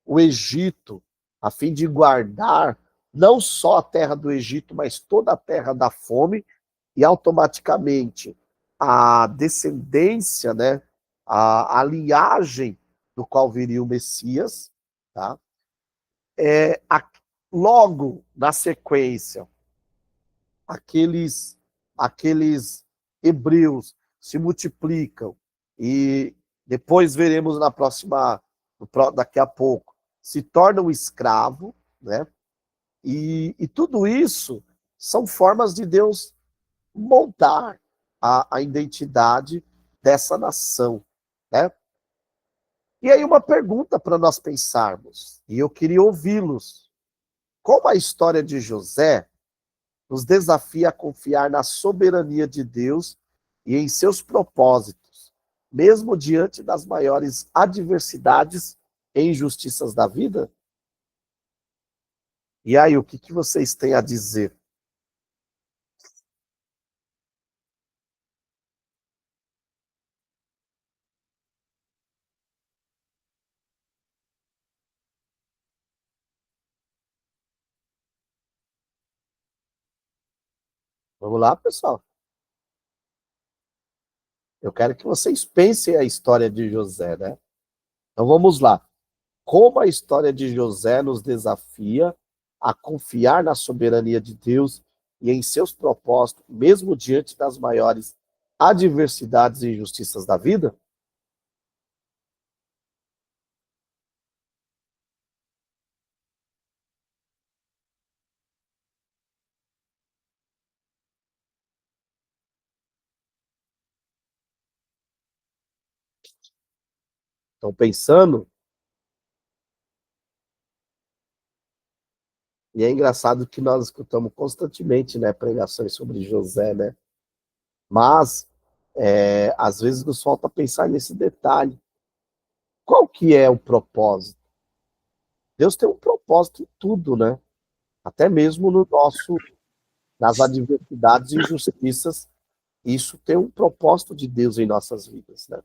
o Egito, a fim de guardar não só a terra do Egito, mas toda a terra da fome, e automaticamente a descendência, né, a linhagem do qual viria o Messias, tá? Logo na sequência, aqueles, aqueles hebreus se multiplicam e depois veremos na próxima, daqui a pouco, se tornam escravo, né? E tudo isso são formas de Deus moldar a identidade dessa nação, né? E aí uma pergunta para nós pensarmos, e eu queria ouvi-los. Como a história de José nos desafia a confiar na soberania de Deus e em seus propósitos, mesmo diante das maiores adversidades e injustiças da vida? E aí, o que vocês têm a dizer? Vamos lá, pessoal. Eu quero que vocês pensem a história de José, né? Então vamos lá. Como a história de José nos desafia a confiar na soberania de Deus e em seus propósitos, mesmo diante das maiores adversidades e injustiças da vida? Estão pensando? E é engraçado que nós escutamos constantemente, né, pregações sobre José, né? Mas, às vezes nos falta pensar nesse detalhe. Qual que é o propósito? Deus tem um propósito em tudo, né? Até mesmo nas adversidades e injustiças, isso tem um propósito de Deus em nossas vidas, né?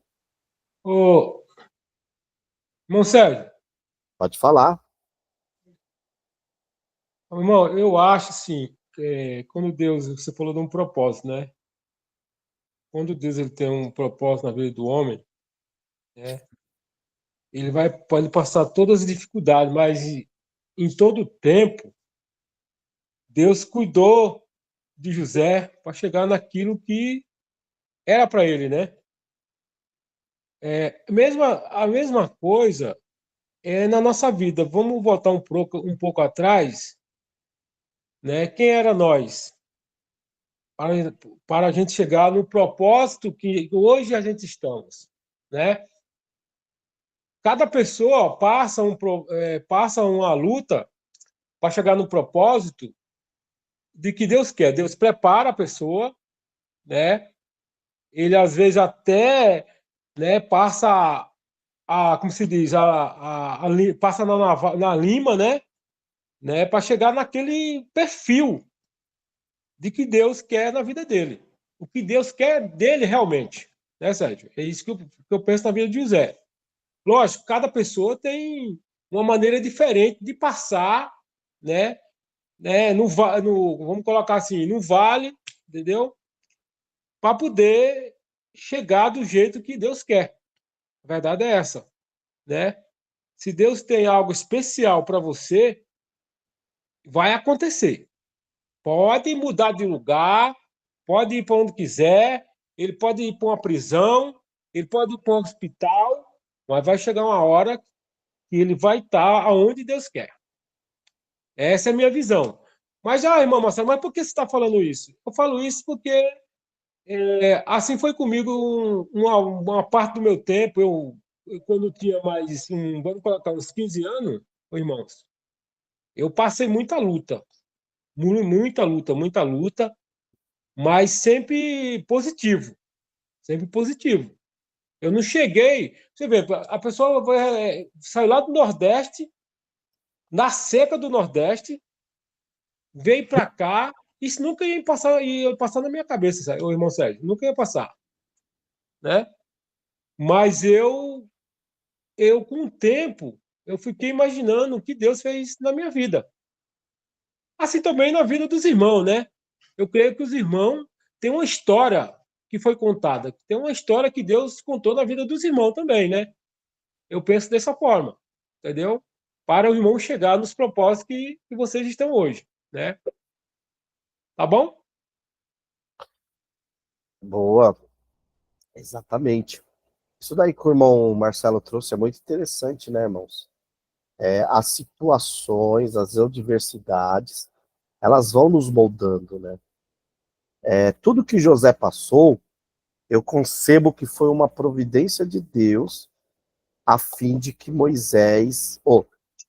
Ô, irmão Sérgio, Pode falar. Irmão, eu acho assim, quando Deus, você falou de um propósito, né? Quando Deus ele tem um propósito na vida do homem, né? Ele pode passar todas as dificuldades, mas em todo tempo, Deus cuidou de José para chegar naquilo que era para ele, né? A mesma coisa na nossa vida. Vamos voltar um pouco atrás, né? Quem era nós? Para, para a gente chegar no propósito que hoje a gente estamos, né? Cada pessoa passa uma luta para chegar no propósito de que Deus quer. Deus prepara a pessoa, né? Ele às vezes até, né, passa como se diz, passa na lima, né, para chegar naquele perfil de que Deus quer na vida dele. O que Deus quer dele realmente, né, Sérgio? É isso que eu penso na vida de José. Lógico, cada pessoa tem uma maneira diferente de passar, né, vamos colocar assim, no vale, entendeu? Para poder chegar do jeito que Deus quer. A verdade é essa, né? Se Deus tem algo especial para você, vai acontecer. Pode mudar de lugar, pode ir para onde quiser, ele pode ir para uma prisão, ele pode ir para um hospital, mas vai chegar uma hora que ele vai estar aonde Deus quer. Essa é a minha visão. Mas, irmão Marcelo, mas por que você está falando isso? Eu falo isso porque assim foi comigo uma parte do meu tempo. Quando eu tinha mais, vamos colocar, uns 15 anos, irmãos, eu passei muita luta, mas sempre positivo, sempre positivo. Eu não cheguei, você vê, a pessoa saiu lá do Nordeste, na seca do Nordeste, veio para cá, isso nunca ia passar na minha cabeça, o irmão Sérgio, nunca ia passar, né? Mas com o tempo, eu fiquei imaginando o que Deus fez na minha vida. Assim também na vida dos irmãos, né? Eu creio que os irmãos têm uma história que foi contada, tem uma história que Deus contou na vida dos irmãos também, né? Eu penso dessa forma, entendeu? Para o irmão chegar nos propósitos que vocês estão hoje, né? Tá bom? Boa, exatamente. Isso daí que o irmão Marcelo trouxe é muito interessante, né, irmãos? As situações, as adversidades, elas vão nos moldando, né? Tudo que José passou, eu concebo que foi uma providência de Deus a fim de que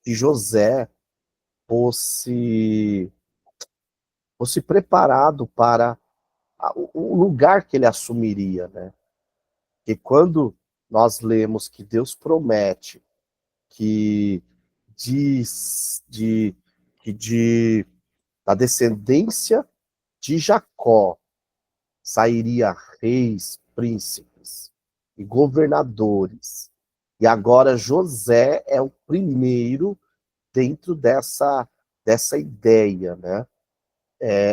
que José fosse, fosse preparado para o lugar que ele assumiria, né? E quando nós lemos que Deus promete que diz que da descendência de Jacó sairia reis, príncipes e governadores. E agora José é o primeiro dentro dessa ideia, né?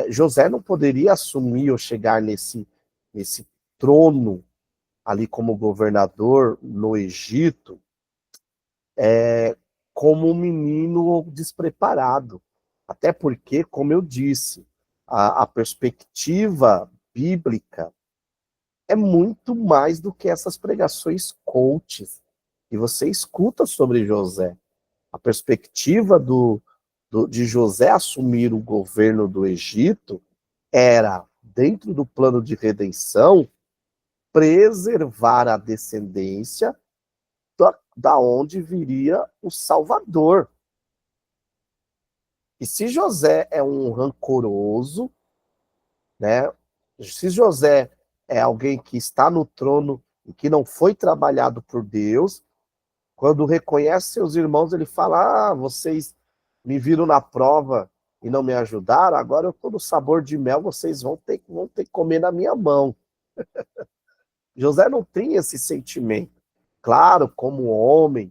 José não poderia assumir ou chegar nesse trono ali como governador no Egito como um menino despreparado. Até porque, como eu disse, a perspectiva bíblica é muito mais do que essas pregações coaches que você escuta sobre José. A perspectiva de José assumir o governo do Egito era, dentro do plano de redenção, preservar a descendência da onde viria o Salvador. E se José é um rancoroso, né? Se José é alguém que está no trono e que não foi trabalhado por Deus, quando reconhece seus irmãos, ele fala: vocês me viram na prova e não me ajudaram, agora eu estou no sabor de mel, vocês vão ter que comer na minha mão. José não tem esse sentimento. Claro, como homem,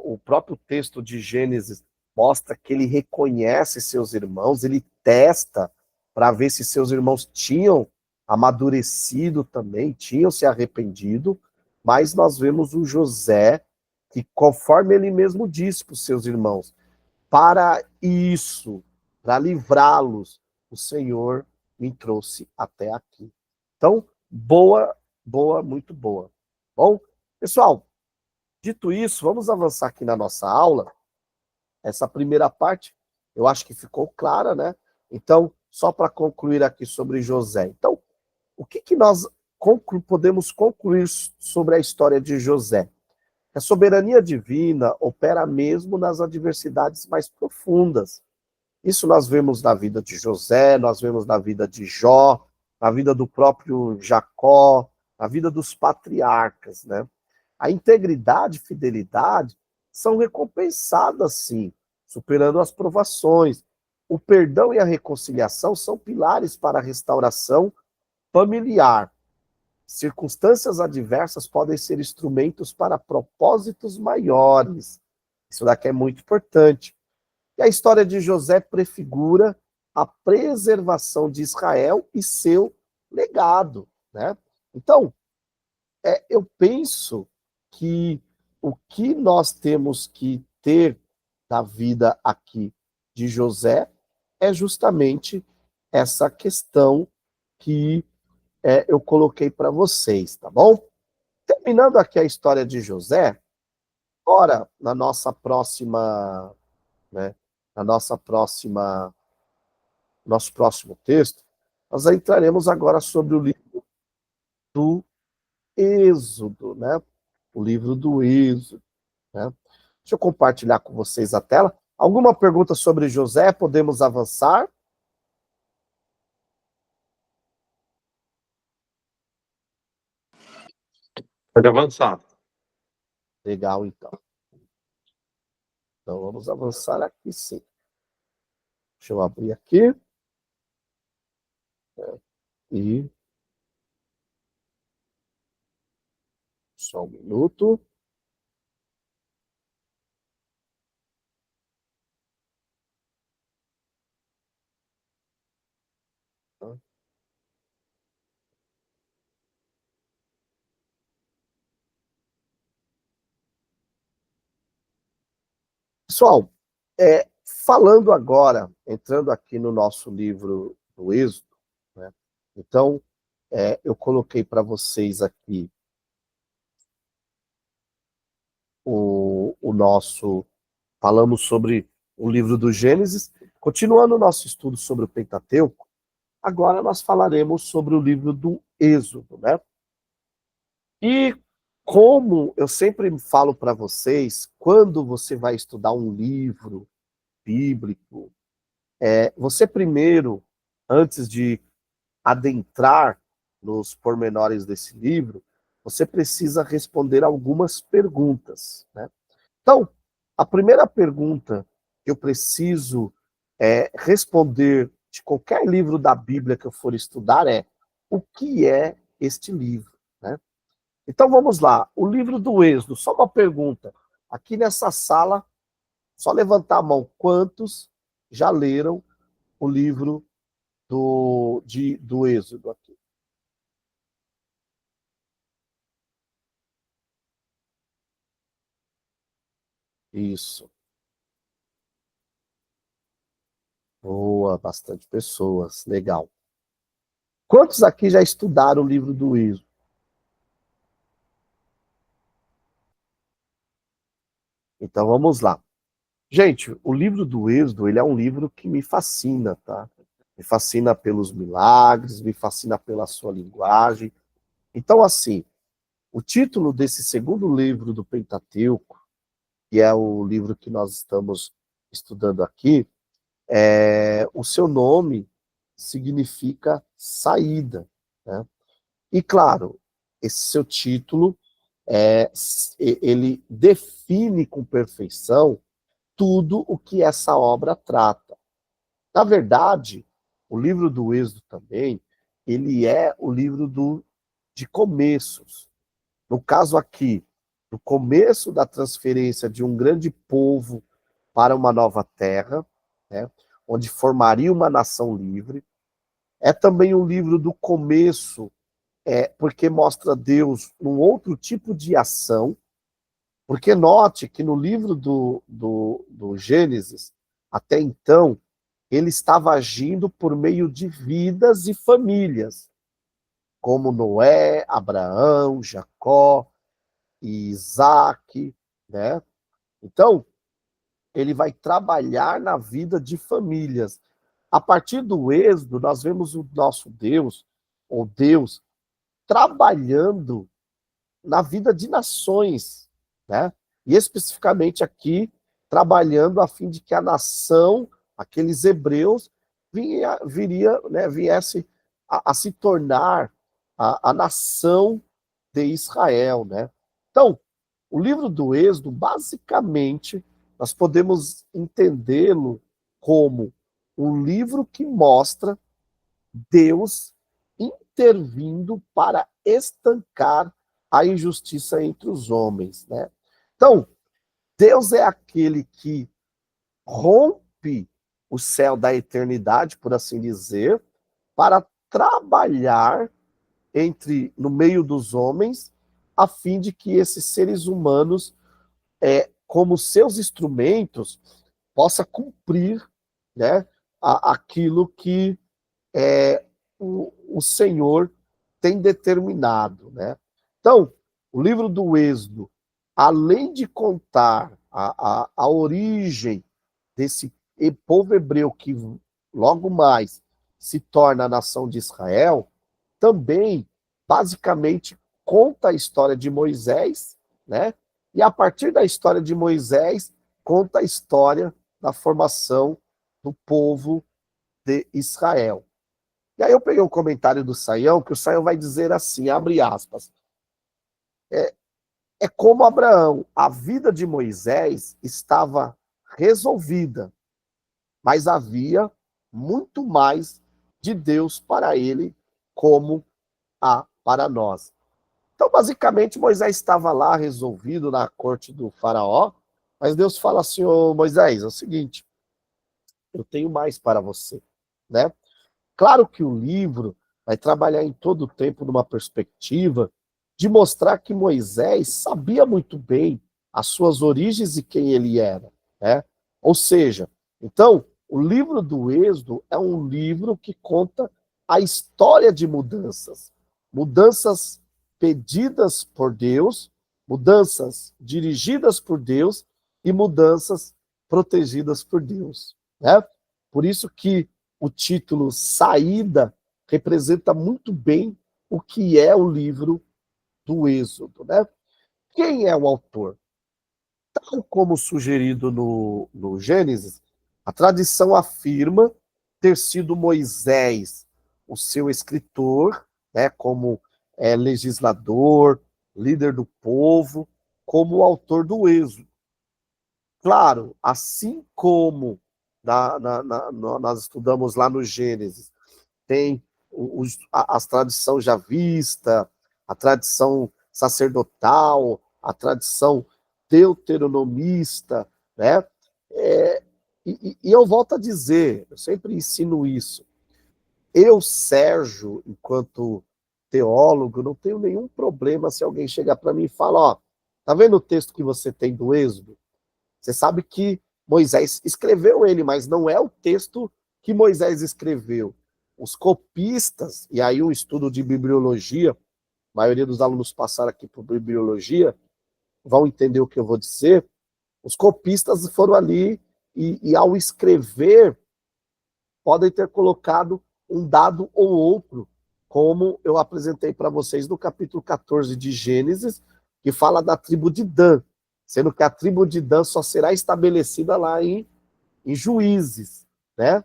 o próprio texto de Gênesis mostra que ele reconhece seus irmãos, ele testa para ver se seus irmãos tinham amadurecido também, tinham se arrependido, mas nós vemos o José que, conforme ele mesmo disse para os seus irmãos, para isso, para livrá-los, o Senhor me trouxe até aqui. Então, boa, boa, muito boa. Bom, pessoal, dito isso, vamos avançar aqui na nossa aula. Essa primeira parte, eu acho que ficou clara, né? Então, só para concluir aqui sobre José. Então, o que nós podemos concluir sobre a história de José? A soberania divina opera mesmo nas adversidades mais profundas. Isso nós vemos na vida de José, nós vemos na vida de Jó, na vida do próprio Jacó, na vida dos patriarcas, né? A integridade e fidelidade são recompensadas, sim, superando as provações. O perdão e a reconciliação são pilares para a restauração familiar. Circunstâncias adversas podem ser instrumentos para propósitos maiores. Isso daqui é muito importante. E a história de José prefigura a preservação de Israel e seu legado, né? Então, eu penso que o que nós temos que ter da vida aqui de José é justamente essa questão que eu coloquei para vocês, tá bom? Terminando aqui a história de José, agora, na nossa próxima, né, na nossa próxima, nosso próximo texto, nós entraremos agora sobre o livro do Êxodo, né? O livro do Êxodo, né? Deixa eu compartilhar com vocês a tela. Alguma pergunta sobre José? Podemos avançar? Pode avançar. Legal, então. Então, vamos avançar aqui, sim. Deixa eu abrir aqui. E... Só um minuto. Pessoal, falando agora, entrando aqui no nosso livro do Êxodo, né? Então, eu coloquei para vocês aqui o nosso... Falamos sobre o livro do Gênesis. Continuando o nosso estudo sobre o Pentateuco, agora nós falaremos sobre o livro do Êxodo, né? E como eu sempre falo para vocês, quando você vai estudar um livro bíblico, você primeiro, antes de adentrar nos pormenores desse livro, você precisa responder algumas perguntas, né? Então, a primeira pergunta que eu preciso responder de qualquer livro da Bíblia que eu for estudar é: o que é este livro, né? Então vamos lá, o livro do Êxodo, só uma pergunta. Aqui nessa sala, só levantar a mão, quantos já leram o livro do Êxodo aqui? Isso. Boa, bastante pessoas, legal. Quantos aqui já estudaram o livro do Êxodo? Então vamos lá. Gente, o livro do Êxodo, ele é um livro que me fascina, tá? Me fascina pelos milagres, me fascina pela sua linguagem. Então, assim, o título desse segundo livro do Pentateuco, que é o livro que nós estamos estudando aqui, o seu nome significa saída, né? E, claro, esse seu título, ele define com perfeição tudo o que essa obra trata. Na verdade, o livro do Êxodo também, ele é o livro de começos. No caso aqui, no começo da transferência de um grande povo para uma nova terra, né, onde formaria uma nação livre. É também um livro do começo, porque mostra Deus num outro tipo de ação, porque note que no livro do Gênesis, até então, ele estava agindo por meio de vidas e famílias, como Noé, Abraão, Jacó, Isaac, né? Então, ele vai trabalhar na vida de famílias. A partir do Êxodo, nós vemos o nosso Deus, ou Deus, trabalhando na vida de nações, né? E especificamente aqui, trabalhando a fim de que a nação, aqueles hebreus, viesse a se tornar a nação de Israel, né? Então, o livro do Êxodo, basicamente, nós podemos entendê-lo como um livro que mostra Deus intervindo para estancar a injustiça entre os homens, né? Então, Deus é aquele que rompe o céu da eternidade, por assim dizer, para trabalhar no meio dos homens, a fim de que esses seres humanos, como seus instrumentos, possa cumprir, né, aquilo que o Senhor tem determinado, né? Então, o livro do Êxodo, além de contar a origem desse povo hebreu que logo mais se torna a nação de Israel, também, basicamente, conta a história de Moisés, né? E a partir da história de Moisés, conta a história da formação do povo de Israel. E aí eu peguei um comentário do Saião, que o Saião vai dizer assim, abre aspas, é como Abraão, a vida de Moisés estava resolvida, mas havia muito mais de Deus para ele, como há para nós. Então, basicamente, Moisés estava lá resolvido na corte do faraó, mas Deus fala assim, ô Moisés, é o seguinte, eu tenho mais para você, né? Claro que o livro vai trabalhar em todo o tempo numa perspectiva de mostrar que Moisés sabia muito bem as suas origens e quem ele era, né? Ou seja, então, o livro do Êxodo é um livro que conta a história de mudanças. Mudanças pedidas por Deus, mudanças dirigidas por Deus e mudanças protegidas por Deus, né? Por isso que o título Saída representa muito bem o que é o livro do Êxodo, né? Quem é o autor? Tal como sugerido no Gênesis, a tradição afirma ter sido Moisés o seu escritor, né, como legislador, líder do povo, como o autor do Êxodo. Claro, assim como nós estudamos lá no Gênesis, tem as tradição javista, a tradição sacerdotal, a tradição deuteronomista, né? E eu volto a dizer, eu sempre ensino isso. Eu, Sérgio, enquanto teólogo, não tenho nenhum problema se alguém chegar para mim e falar, ó, tá vendo o texto que você tem do Êxodo? Você sabe que Moisés escreveu ele, mas não é o texto que Moisés escreveu. Os copistas, e aí um estudo de bibliologia, a maioria dos alunos passaram aqui por bibliologia, vão entender o que eu vou dizer. Os copistas foram ali e ao escrever, podem ter colocado um dado ou outro, como eu apresentei para vocês no capítulo 14 de Gênesis, que fala da tribo de Dan, sendo que a tribo de Dan só será estabelecida lá em Juízes, né?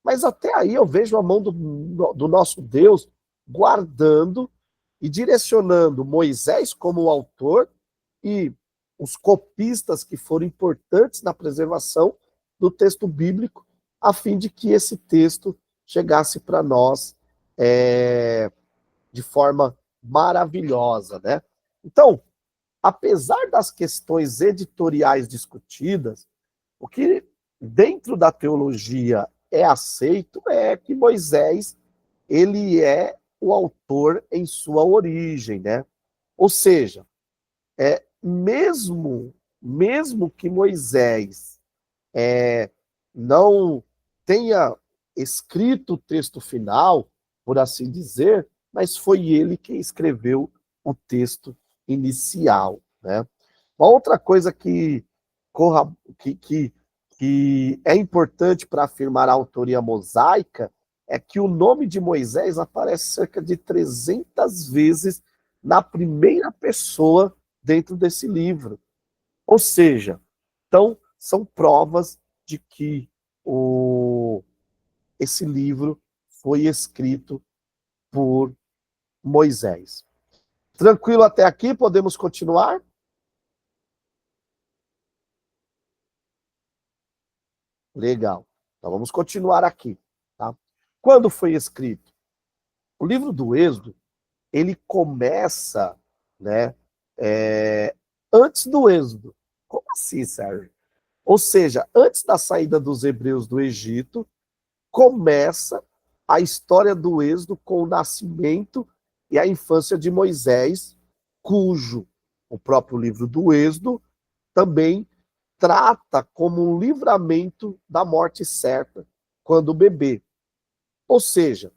Mas até aí eu vejo a mão do nosso Deus guardando e direcionando Moisés como autor e os copistas que foram importantes na preservação do texto bíblico, a fim de que esse texto chegasse para nós de forma maravilhosa, né? Então, apesar das questões editoriais discutidas, O que dentro da teologia é aceito é que Moisés, ele é o autor em sua origem, né? Ou seja, mesmo que Moisés não tenha escrito o texto final, por assim dizer, mas foi ele quem escreveu o texto inicial, né? Uma outra coisa que é importante para afirmar a autoria mosaica é que o nome de Moisés aparece cerca de 300 vezes na primeira pessoa dentro desse livro. Ou seja, então, são provas de que esse livro foi escrito por Moisés. Tranquilo até aqui? Podemos continuar? Legal. Então vamos continuar aqui. Tá? Quando foi escrito? O livro do Êxodo, ele começa, né, antes do Êxodo. Como assim, Sérgio? Ou seja, antes da saída dos hebreus do Egito, começa a história do Êxodo com o nascimento e a infância de Moisés, cujo o próprio livro do Êxodo também trata como um livramento da morte certa quando bebê. Ou seja,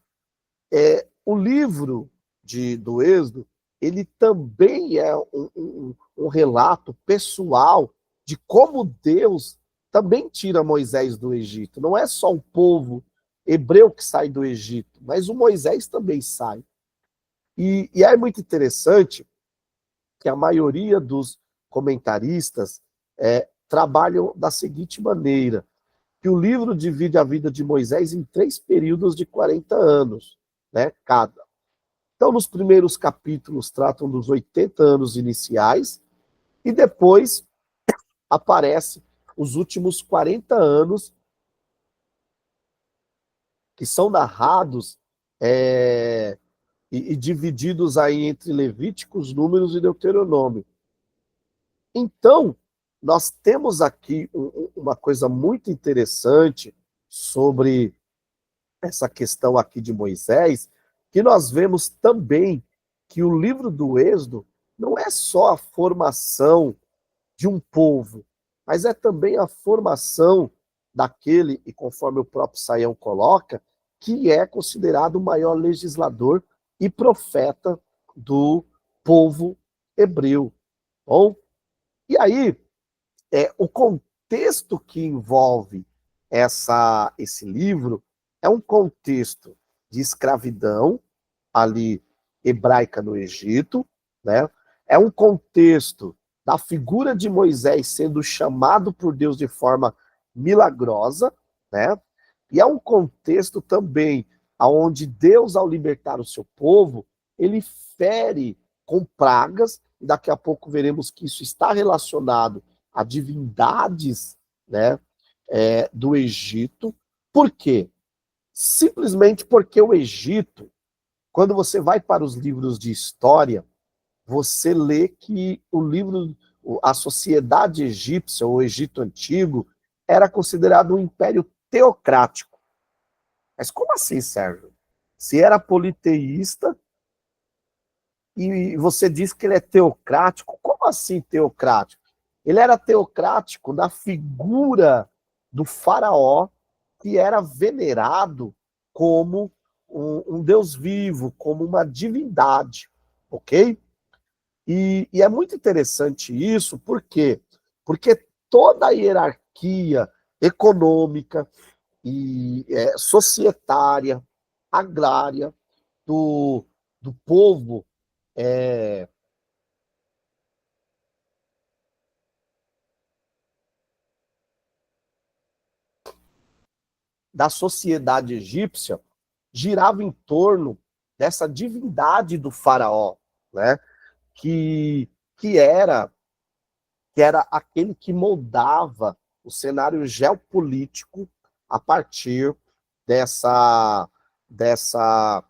o livro do Êxodo, ele também é um relato pessoal de como Deus também tira Moisés do Egito. Não é só o povo hebreu que sai do Egito, mas o Moisés também sai. E é muito interessante que a maioria dos comentaristas trabalham da seguinte maneira, que o livro divide a vida de Moisés em 3 períodos de 40 anos, né, cada. Então, nos primeiros capítulos tratam dos 80 anos iniciais, e depois aparece os últimos 40 anos, que são narrados e divididos aí entre Levíticos, Números e Deuteronômio. Então, nós temos aqui uma coisa muito interessante sobre essa questão aqui de Moisés, que nós vemos também que o livro do Êxodo não é só a formação de um povo, mas é também a formação daquele, e conforme o próprio Saião coloca, que é considerado o maior legislador e profeta do povo hebreu. Bom, e aí, o contexto que envolve esse livro é um contexto de escravidão, ali, hebraica no Egito, né? É um contexto da figura de Moisés sendo chamado por Deus de forma milagrosa, né? E é um contexto também onde Deus, ao libertar o seu povo, ele fere com pragas, e daqui a pouco veremos que isso está relacionado a divindades, né, do Egito. Por quê? Simplesmente porque o Egito, quando você vai para os livros de história, você lê que a sociedade egípcia, o Egito Antigo, era considerado um império teocrático. Mas como assim, Sérgio? Se era politeísta e você diz que ele é teocrático, como assim teocrático? Ele era teocrático na figura do faraó, que era venerado como um Deus vivo, como uma divindade, ok? E é muito interessante isso, por quê? Porque toda a hierarquia econômica e societária, agrária do povo da sociedade egípcia girava em torno dessa divindade do faraó, né? Que, que era aquele que moldava o cenário geopolítico a partir dessa, dessa,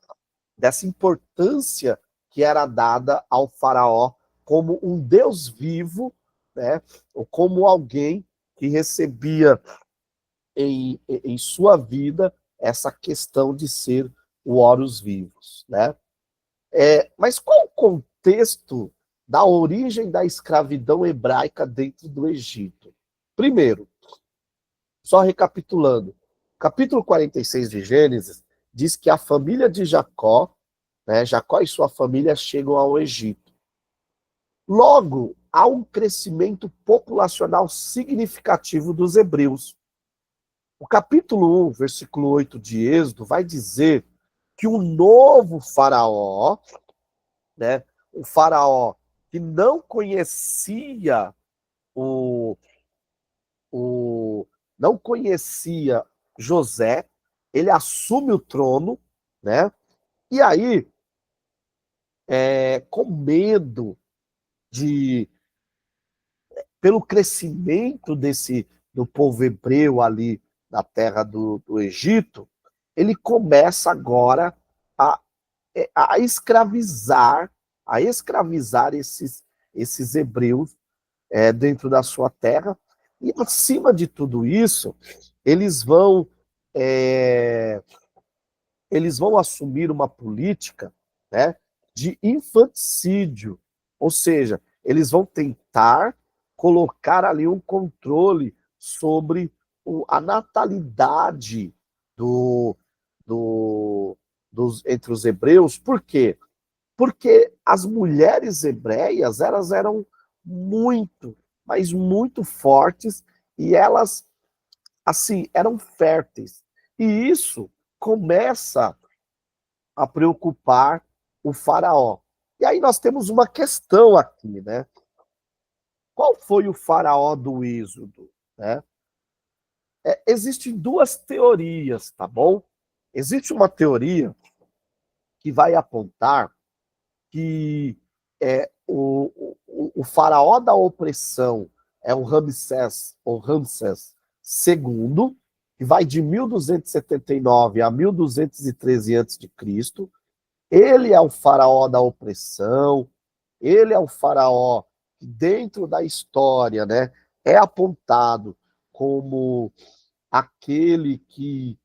dessa importância que era dada ao faraó como um Deus vivo, né? Ou como alguém que recebia em sua vida essa questão de ser o Horus Vivus, né? Mas qual o contexto da origem da escravidão hebraica dentro do Egito? Primeiro, só recapitulando, capítulo 46 de Gênesis diz que a família de Jacó, né, Jacó e sua família chegam ao Egito. Logo, há um crescimento populacional significativo dos hebreus. O capítulo 1, versículo 8 de Êxodo, vai dizer que o novo faraó, né, o faraó que não conhecia não conhecia José, ele assume o trono, né? E aí, com medo pelo crescimento do povo hebreu ali na terra do Egito, ele começa agora a, a escravizar, esses hebreus dentro da sua terra. E acima de tudo isso, eles vão é, assumir uma política, né, de infanticídio, ou seja, eles vão tentar colocar ali um controle sobre a natalidade do, entre os hebreus. Por quê? Porque as mulheres hebreias, elas eram muito, mas muito fortes, e elas, assim, eram férteis. E isso começa a preocupar o faraó. E aí nós temos uma questão aqui, né? Qual foi o faraó do Êxodo, né? Existem duas teorias, tá bom? Existe uma teoria que vai apontar que o faraó da opressão é o Ramsés II, que vai de 1279 a 1213 a.C. Ele é o faraó da opressão, ele é o faraó que dentro da história, né, é apontado como aquele que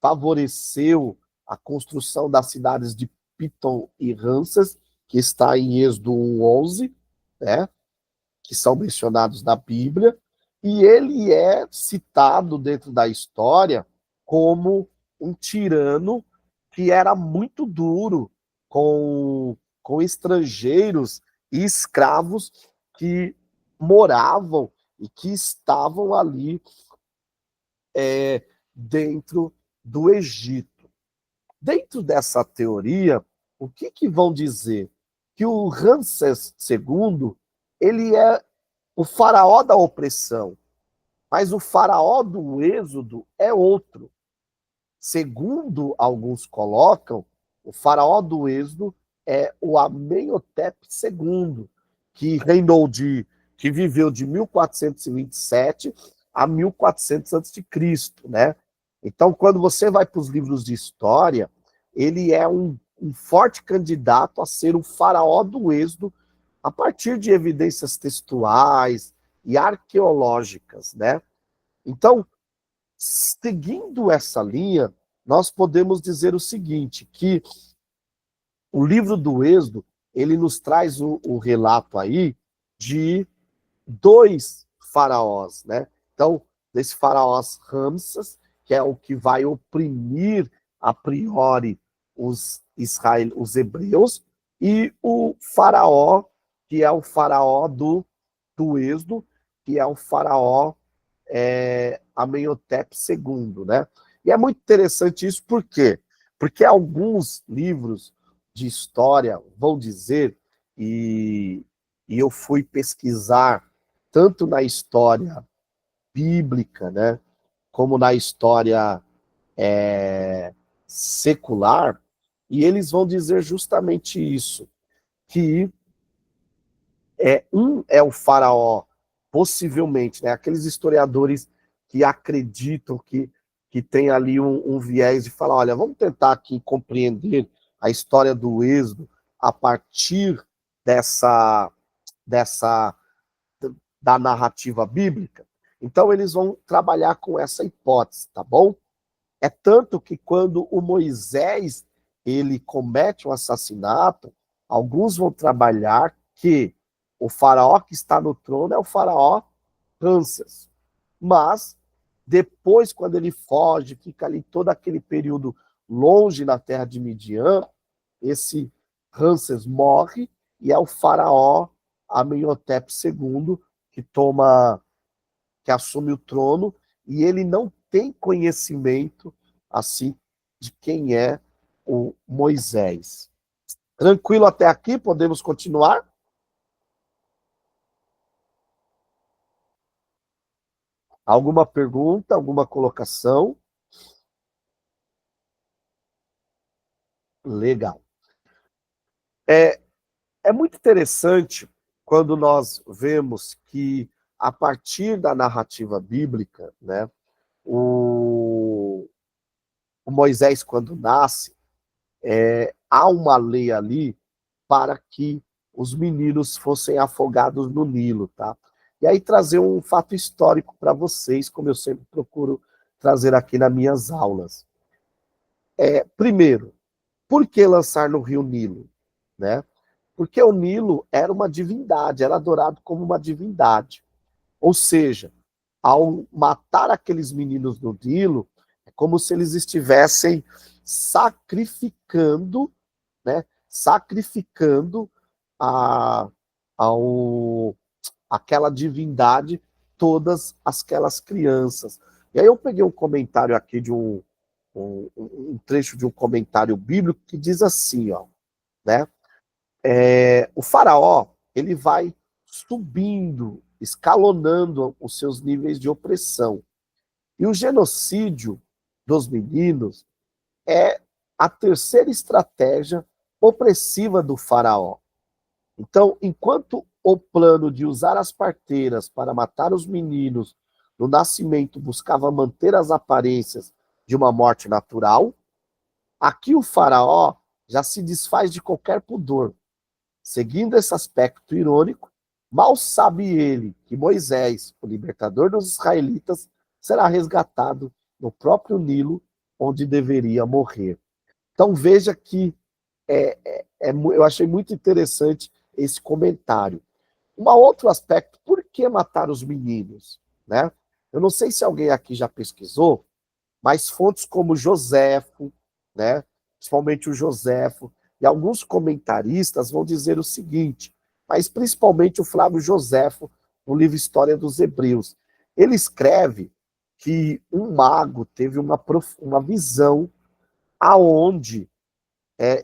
favoreceu a construção das cidades de Pitom e Ramsés, que está em Êxodo 1:11, né, que são mencionados na Bíblia, e ele é citado dentro da história como um tirano que era muito duro com estrangeiros e escravos que moravam e que estavam ali dentro do Egito. Dentro dessa teoria, o que vão dizer? Que o Ramsés II, ele é o faraó da opressão, mas o faraó do Êxodo é outro. Segundo alguns colocam, o faraó do Êxodo é o Amenhotep II, que viveu de 1427 a 1400 a.C., né? Então, quando você vai para os livros de história, ele é um forte candidato a ser o faraó do Êxodo a partir de evidências textuais e arqueológicas, né? Então, seguindo essa linha, nós podemos dizer o seguinte, que o livro do Êxodo, ele nos traz o relato aí de dois faraós, né? Então, desse faraós Ramsés, que é o que vai oprimir a priori os hebreus, e o faraó, que é o faraó do Êxodo, que é o faraó Amenhotep II, né? E é muito interessante isso, por quê? Porque alguns livros de história vão dizer, e eu fui pesquisar tanto na história bíblica, né, como na história secular, e eles vão dizer justamente isso, que um é o faraó, possivelmente, né, aqueles historiadores que acreditam que tem ali um viés de falar, olha, vamos tentar aqui compreender a história do Êxodo a partir dessa da narrativa bíblica. Então eles vão trabalhar com essa hipótese, tá bom? É tanto que quando o Moisés ele comete um assassinato, alguns vão trabalhar que o faraó que está no trono é o faraó Ramsés. Mas depois, quando ele foge, fica ali todo aquele período longe na terra de Midian, esse Ramsés morre e é o faraó Amenhotep II que assume o trono, e ele não tem conhecimento assim de quem é o Moisés. Tranquilo até aqui? Podemos continuar? Alguma pergunta, alguma colocação? Legal. É muito interessante quando nós vemos que, a partir da narrativa bíblica, né, o Moisés, quando nasce, há uma lei ali para que os meninos fossem afogados no Nilo, tá? E aí trazer um fato histórico para vocês, como eu sempre procuro trazer aqui nas minhas aulas. Primeiro, por que lançar no rio Nilo, né? Porque o Nilo era uma divindade, era adorado como uma divindade. Ou seja, ao matar aqueles meninos no Nilo, é como se eles estivessem sacrificando, né? Sacrificando a, ao, aquela divindade todas aquelas crianças. E aí eu peguei um comentário aqui de um trecho de um comentário bíblico que diz assim, ó, né? O faraó, ele vai subindo, escalonando os seus níveis de opressão. E o genocídio dos meninos é a terceira estratégia opressiva do faraó. Então, enquanto o plano de usar as parteiras para matar os meninos no nascimento buscava manter as aparências de uma morte natural, aqui o faraó já se desfaz de qualquer pudor. Seguindo esse aspecto irônico, mal sabe ele que Moisés, o libertador dos israelitas, será resgatado no próprio Nilo, onde deveria morrer. Então veja que eu achei muito interessante esse comentário. Um outro aspecto, por que matar os meninos? Né? Eu não sei se alguém aqui já pesquisou, mas fontes como Joséfo, né? Principalmente o Joséfo, e alguns comentaristas vão dizer o seguinte, mas principalmente o Flávio Joséfo, no livro História dos Hebreus. Ele escreve que um mago teve uma visão aonde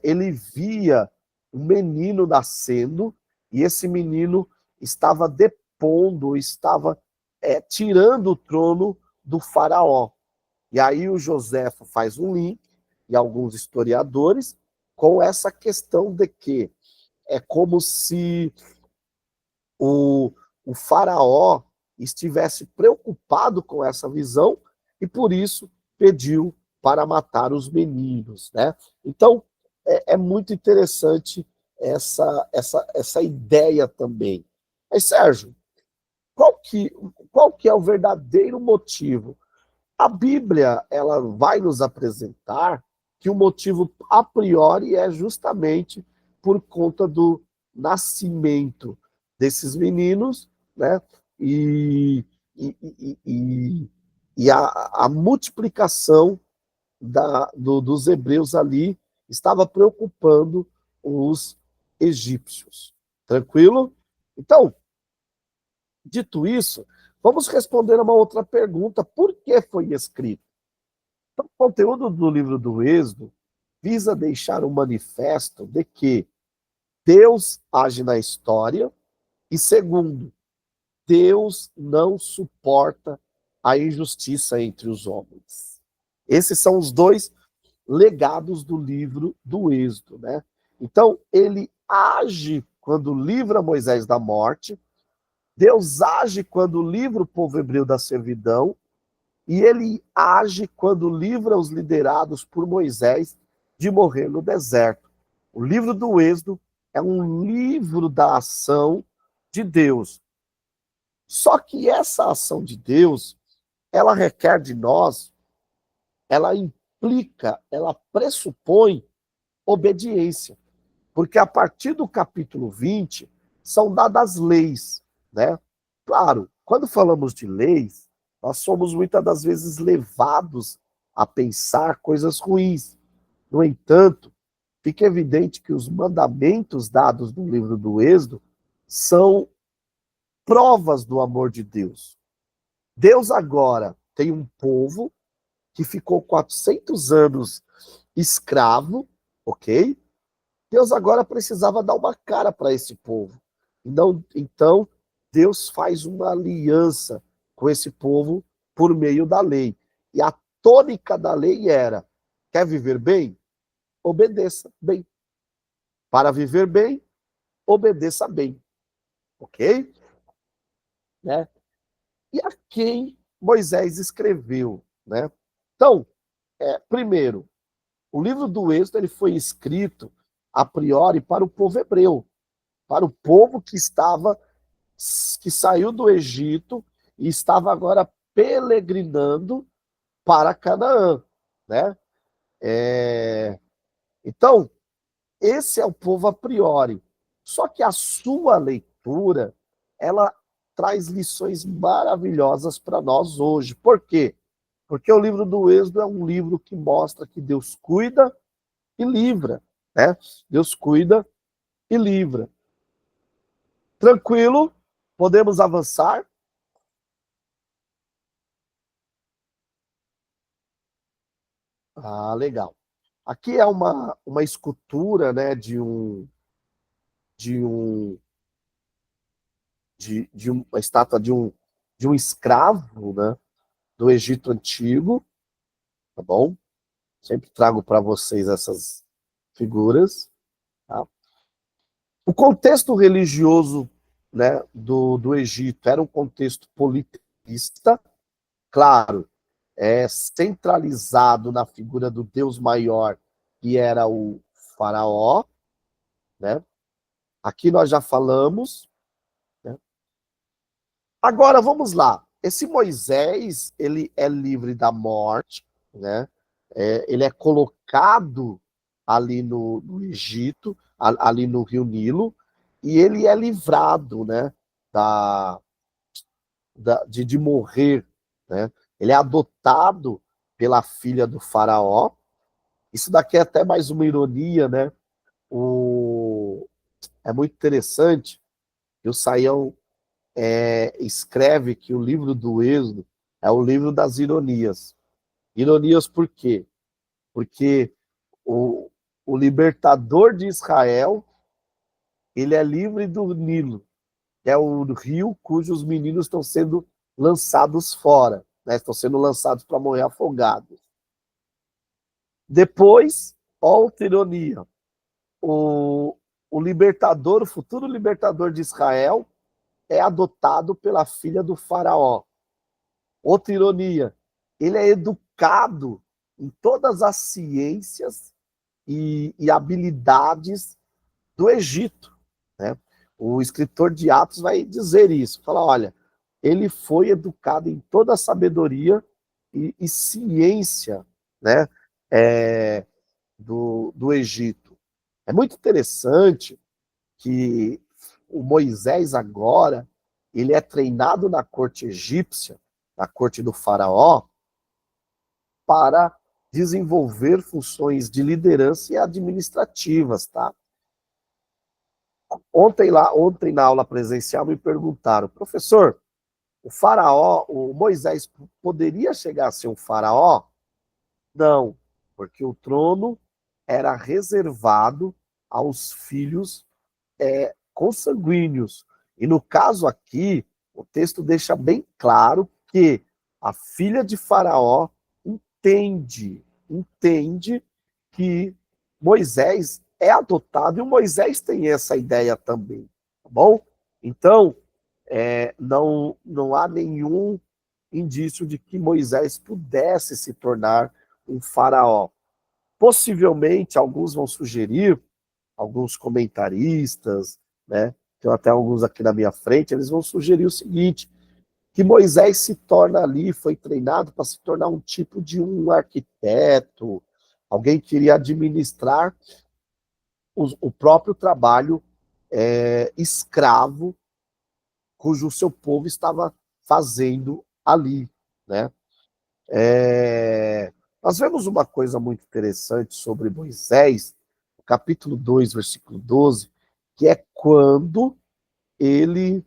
ele via um menino nascendo e esse menino estava depondo, estava tirando o trono do faraó. E aí o Joséfo faz um link, e alguns historiadores, com essa questão de que é como se o faraó estivesse preocupado com essa visão e por isso pediu para matar os meninos, né? Então é muito interessante essa ideia também. Mas Sérgio, qual que é o verdadeiro motivo? A Bíblia, ela vai nos apresentar que o motivo a priori é justamente por conta do nascimento desses meninos, né? E, e, e, e a multiplicação dos hebreus ali estava preocupando os egípcios. Tranquilo? Então, dito isso, vamos responder a uma outra pergunta. Por que foi escrito? Então, o conteúdo do livro do Êxodo visa deixar um manifesto de que Deus age na história e, segundo, Deus não suporta a injustiça entre os homens. Esses são os dois legados do livro do Êxodo, né? Então, ele age quando livra Moisés da morte, Deus age quando livra o povo hebreu da servidão, e ele age quando livra os liderados por Moisés de morrer no deserto. O livro do Êxodo é um livro da ação de Deus. Só que essa ação de Deus, ela requer de nós, ela implica, ela pressupõe obediência. Porque a partir do capítulo 20, são dadas leis, né? Claro, quando falamos de leis, nós somos muitas das vezes levados a pensar coisas ruins. No entanto, fica evidente que os mandamentos dados no livro do Êxodo são provas do amor de Deus. Deus agora tem um povo que ficou 400 anos escravo, ok? Deus agora precisava dar uma cara para esse povo. Então, Deus faz uma aliança com esse povo por meio da lei. E a tônica da lei era: quer viver bem? Obedeça bem. Para viver bem, obedeça bem. Ok? Né? E a quem Moisés escreveu? Né? Então, primeiro, o livro do Êxodo ele foi escrito a priori para o povo hebreu, para o povo que saiu do Egito e estava agora peregrinando para Canaã, né? Então, esse é o povo a priori. Só que a sua leitura, ela traz lições maravilhosas para nós hoje. Por quê? Porque o livro do Êxodo é um livro que mostra que Deus cuida e livra, né? Deus cuida e livra. Tranquilo? Podemos avançar? Ah, legal. Aqui é uma escultura, né, de um de uma estátua de um escravo, né, do Egito antigo, tá bom? Sempre trago para vocês essas figuras, tá? O contexto religioso, né, do Egito era um contexto politeísta, claro, centralizado na figura do Deus maior, que era o faraó, né? Aqui nós já falamos, né? Agora vamos lá. Esse Moisés, ele é livre da morte, né? Ele é colocado ali no Egito, ali no Rio Nilo, e ele é livrado, né? De morrer, né? Ele é adotado pela filha do faraó. Isso daqui é até mais uma ironia, né? É muito interessante que o Saião escreve que o livro do Êxodo é o livro das ironias. Ironias por quê? Porque o libertador de Israel, ele é livre do Nilo, que é o rio cujos meninos estão sendo lançados fora, né? Estão sendo lançados para morrer afogados. Depois, outra ironia, o libertador, o futuro libertador de Israel, é adotado pela filha do faraó. Outra ironia, ele é educado em todas as ciências e habilidades do Egito, né? O escritor de Atos vai dizer isso, fala, olha, ele foi educado em toda a sabedoria e ciência, né, do Egito. É muito interessante que o Moisés agora, ele é treinado na corte egípcia, na corte do faraó, para desenvolver funções de liderança e administrativas, tá? Ontem na aula presencial me perguntaram, professor, o faraó, o Moisés poderia chegar a ser um faraó? Não, porque o trono era reservado aos filhos consanguíneos. E no caso aqui, o texto deixa bem claro que a filha de Faraó entende que Moisés é adotado e o Moisés tem essa ideia também, tá bom? Então, não há nenhum indício de que Moisés pudesse se tornar um faraó. Possivelmente, alguns vão sugerir, alguns comentaristas, né? Tem até alguns aqui na minha frente, eles vão sugerir o seguinte, que Moisés se torna ali, foi treinado para se tornar um tipo de um arquiteto, alguém que iria administrar o próprio trabalho escravo, cujo seu povo estava fazendo ali, né? Nós vemos uma coisa muito interessante sobre Moisés, no capítulo 2, versículo 12, que é quando ele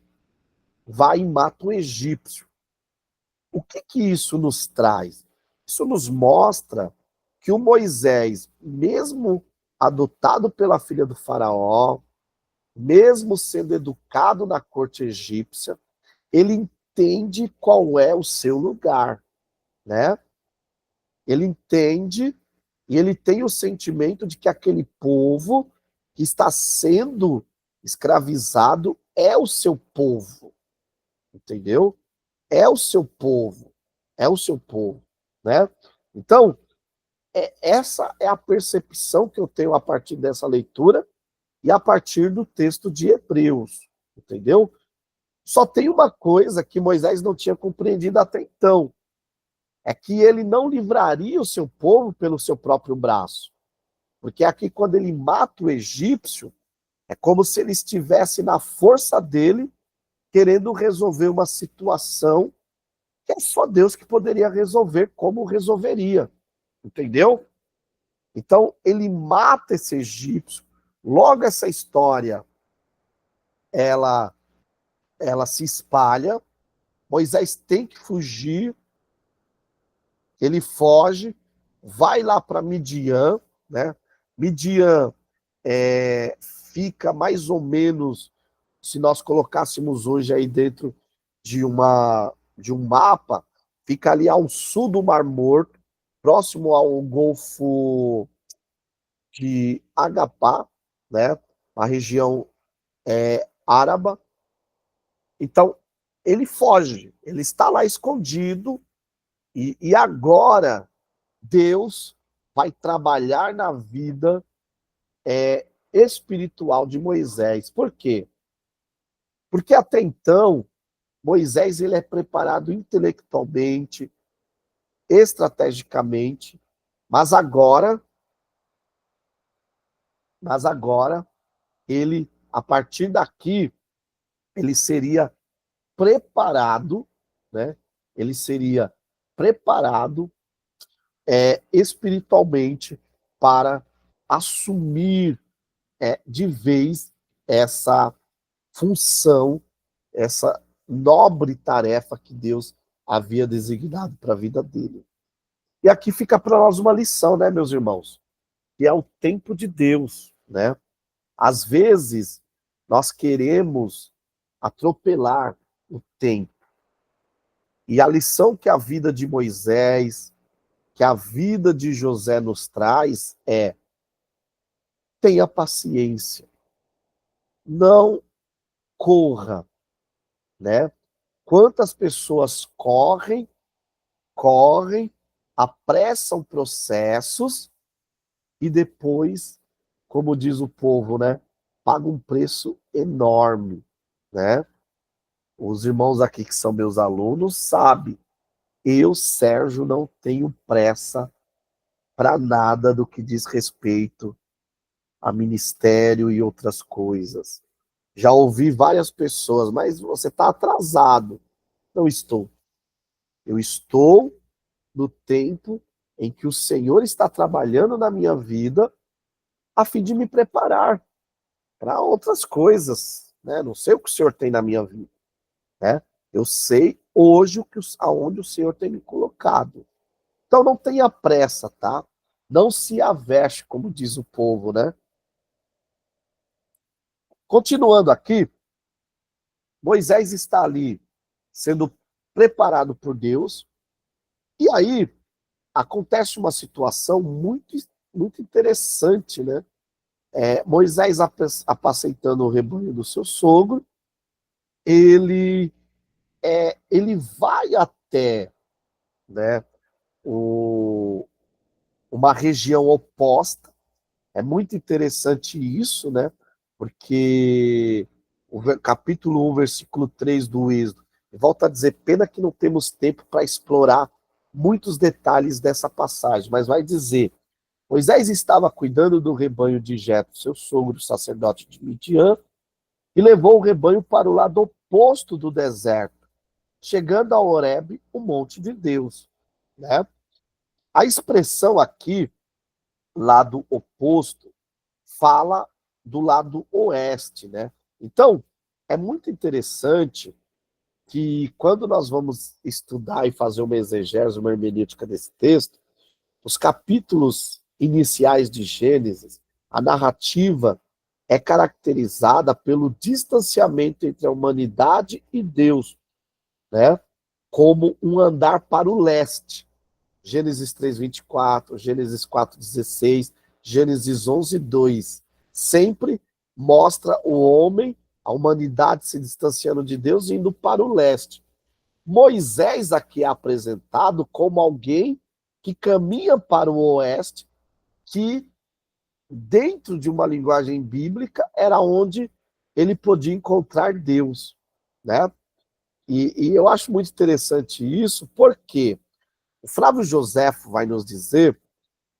vai e mata o egípcio. O que isso nos traz? Isso nos mostra que o Moisés, mesmo adotado pela filha do faraó, mesmo sendo educado na corte egípcia, ele entende qual é o seu lugar, né? Ele entende e ele tem o sentimento de que aquele povo que está sendo escravizado é o seu povo, entendeu? É o seu povo, é o seu povo, né? Então, essa é a percepção que eu tenho a partir dessa leitura e a partir do texto de Hebreus, entendeu? Só tem uma coisa que Moisés não tinha compreendido até então, é que ele não livraria o seu povo pelo seu próprio braço. Porque aqui, quando ele mata o egípcio, é como se ele estivesse na força dele, querendo resolver uma situação que é só Deus que poderia resolver, como resolveria. Entendeu? Então, ele mata esse egípcio. Logo, essa história, ela se espalha. Moisés tem que fugir. Ele foge, vai lá para Midian, né? Midian fica mais ou menos, se nós colocássemos hoje aí dentro de um mapa, fica ali ao sul do Mar Morto, próximo ao Golfo de Agapá, né? A região árabe. Então, ele foge, ele está lá escondido, e agora Deus vai trabalhar na vida espiritual de Moisés. Por quê? Porque até então, Moisés ele é preparado intelectualmente, estrategicamente, mas agora, ele, a partir daqui, ele seria preparado, né? Ele seria preparado espiritualmente para assumir de vez essa função, essa nobre tarefa que Deus havia designado para a vida dele. E aqui fica para nós uma lição, né, meus irmãos? Que é o tempo de Deus, né? Às vezes, nós queremos atropelar o tempo. E a lição que a vida de Moisés, que a vida de José nos traz é: tenha paciência, não corra, né? Quantas pessoas correm, apressam processos e depois, como diz o povo, né, pagam um preço enorme, né? Os irmãos aqui que são meus alunos sabem, eu, Sérgio, não tenho pressa para nada do que diz respeito a ministério e outras coisas. Já ouvi várias pessoas, mas você está atrasado. Não estou. Eu estou no tempo em que o Senhor está trabalhando na minha vida a fim de me preparar para outras coisas, né? Não sei o que o Senhor tem na minha vida, né? Eu sei hoje aonde o Senhor tem me colocado. Então não tenha pressa, tá? Não se aveste, como diz o povo, né? Continuando aqui, Moisés está ali sendo preparado por Deus, e aí acontece uma situação muito, muito interessante, né? Moisés apacentando o rebanho do seu sogro, ele vai até, né, uma região oposta. É muito interessante isso, né? Porque o capítulo 1, versículo 3 do Êxodo, Volto a dizer, pena que não temos tempo para explorar muitos detalhes dessa passagem, mas vai dizer: Moisés estava cuidando do rebanho de Jetro, seu sogro, sacerdote de Midian, e levou o rebanho para o lado oposto do deserto, chegando a Horebe, o monte de Deus, né? A expressão aqui, lado oposto, fala do lado oeste, né? Então, é muito interessante que quando nós vamos estudar e fazer uma exegese, uma hermenêutica desse texto, os capítulos iniciais de Gênesis, a narrativa é caracterizada pelo distanciamento entre a humanidade e Deus, né? Como um andar para o leste. Gênesis 3:24, Gênesis 4:16, Gênesis 11:2. Sempre mostra o homem, a humanidade se distanciando de Deus e indo para o leste. Moisés aqui é apresentado como alguém que caminha para o oeste, que dentro de uma linguagem bíblica era onde ele podia encontrar Deus, né? E eu acho muito interessante isso, porque o Flávio Joséfo vai nos dizer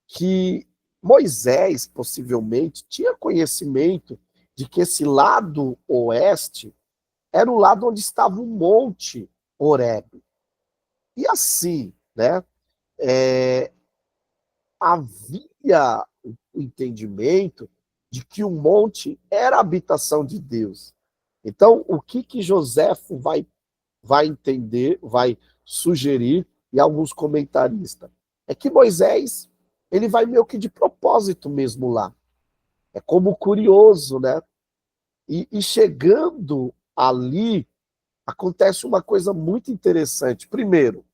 que Moisés, possivelmente, tinha conhecimento de que esse lado oeste era o lado onde estava o monte Horebe. E assim, né, havia o entendimento de que o monte era a habitação de Deus. Então, o que Joséfo vai entender, vai sugerir, e alguns comentaristas, é que Moisés, ele vai meio que de propósito mesmo lá. É como curioso, né? E chegando ali, acontece uma coisa muito interessante. Primeiro,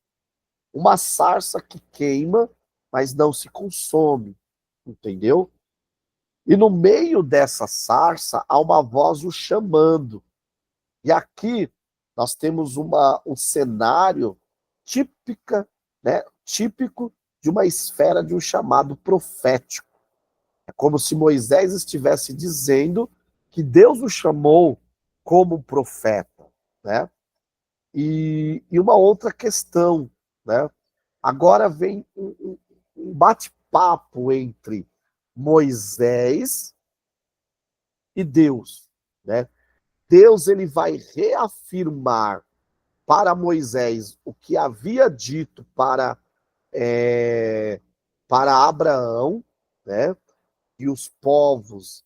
uma sarça que queima, mas não se consome, entendeu? E no meio dessa sarça, há uma voz o chamando. E aqui nós temos um cenário típico de uma esfera de um chamado profético. É como se Moisés estivesse dizendo que Deus o chamou como profeta, né? E uma outra questão, né? Agora vem um bate-papo entre Moisés e Deus, né? Deus ele vai reafirmar para Moisés o que havia dito para Abraão, né? E os povos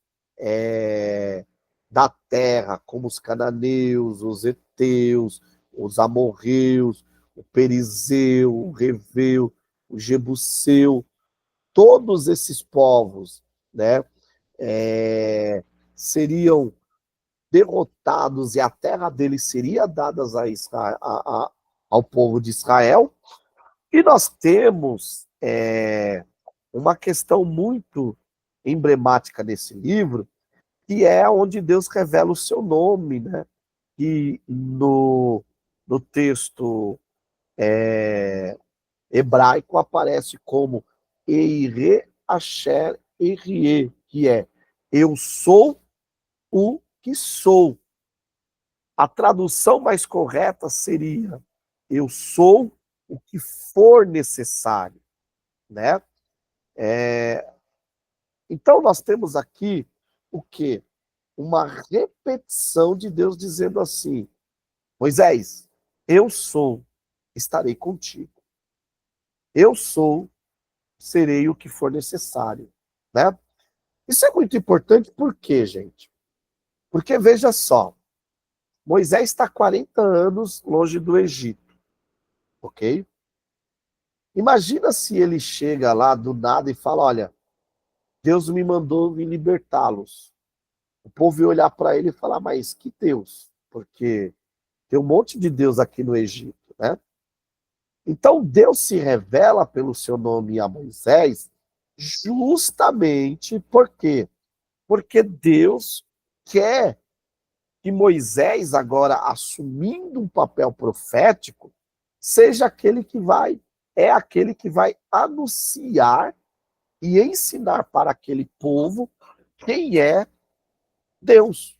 da terra, como os cananeus, os heteus, os amorreus, o perizeu, o reveu, o jebuseu, todos esses povos, né? Seriam derrotados e a terra deles seria dada a Israel, ao povo de Israel. E nós temos uma questão muito emblemática nesse livro, que é onde Deus revela o seu nome, né? E no texto hebraico aparece como Eire Asher Erie, que é eu sou o que sou. A tradução mais correta seria eu sou o que for necessário, né? Então nós temos aqui o quê? Uma repetição de Deus dizendo assim: Moisés, eu sou, estarei contigo. Eu sou, serei o que for necessário, né? Isso é muito importante por quê, gente? Porque veja só, Moisés está 40 anos longe do Egito, ok? Imagina se ele chega lá do nada e fala: olha, Deus me mandou me libertá-los. O povo ia olhar para ele e falar: mas que Deus? Porque tem um monte de Deus aqui no Egito, né? Então Deus se revela pelo seu nome a Moisés justamente por quê? Porque Deus quer que Moisés, agora assumindo um papel profético, seja aquele que vai anunciar e ensinar para aquele povo quem é Deus,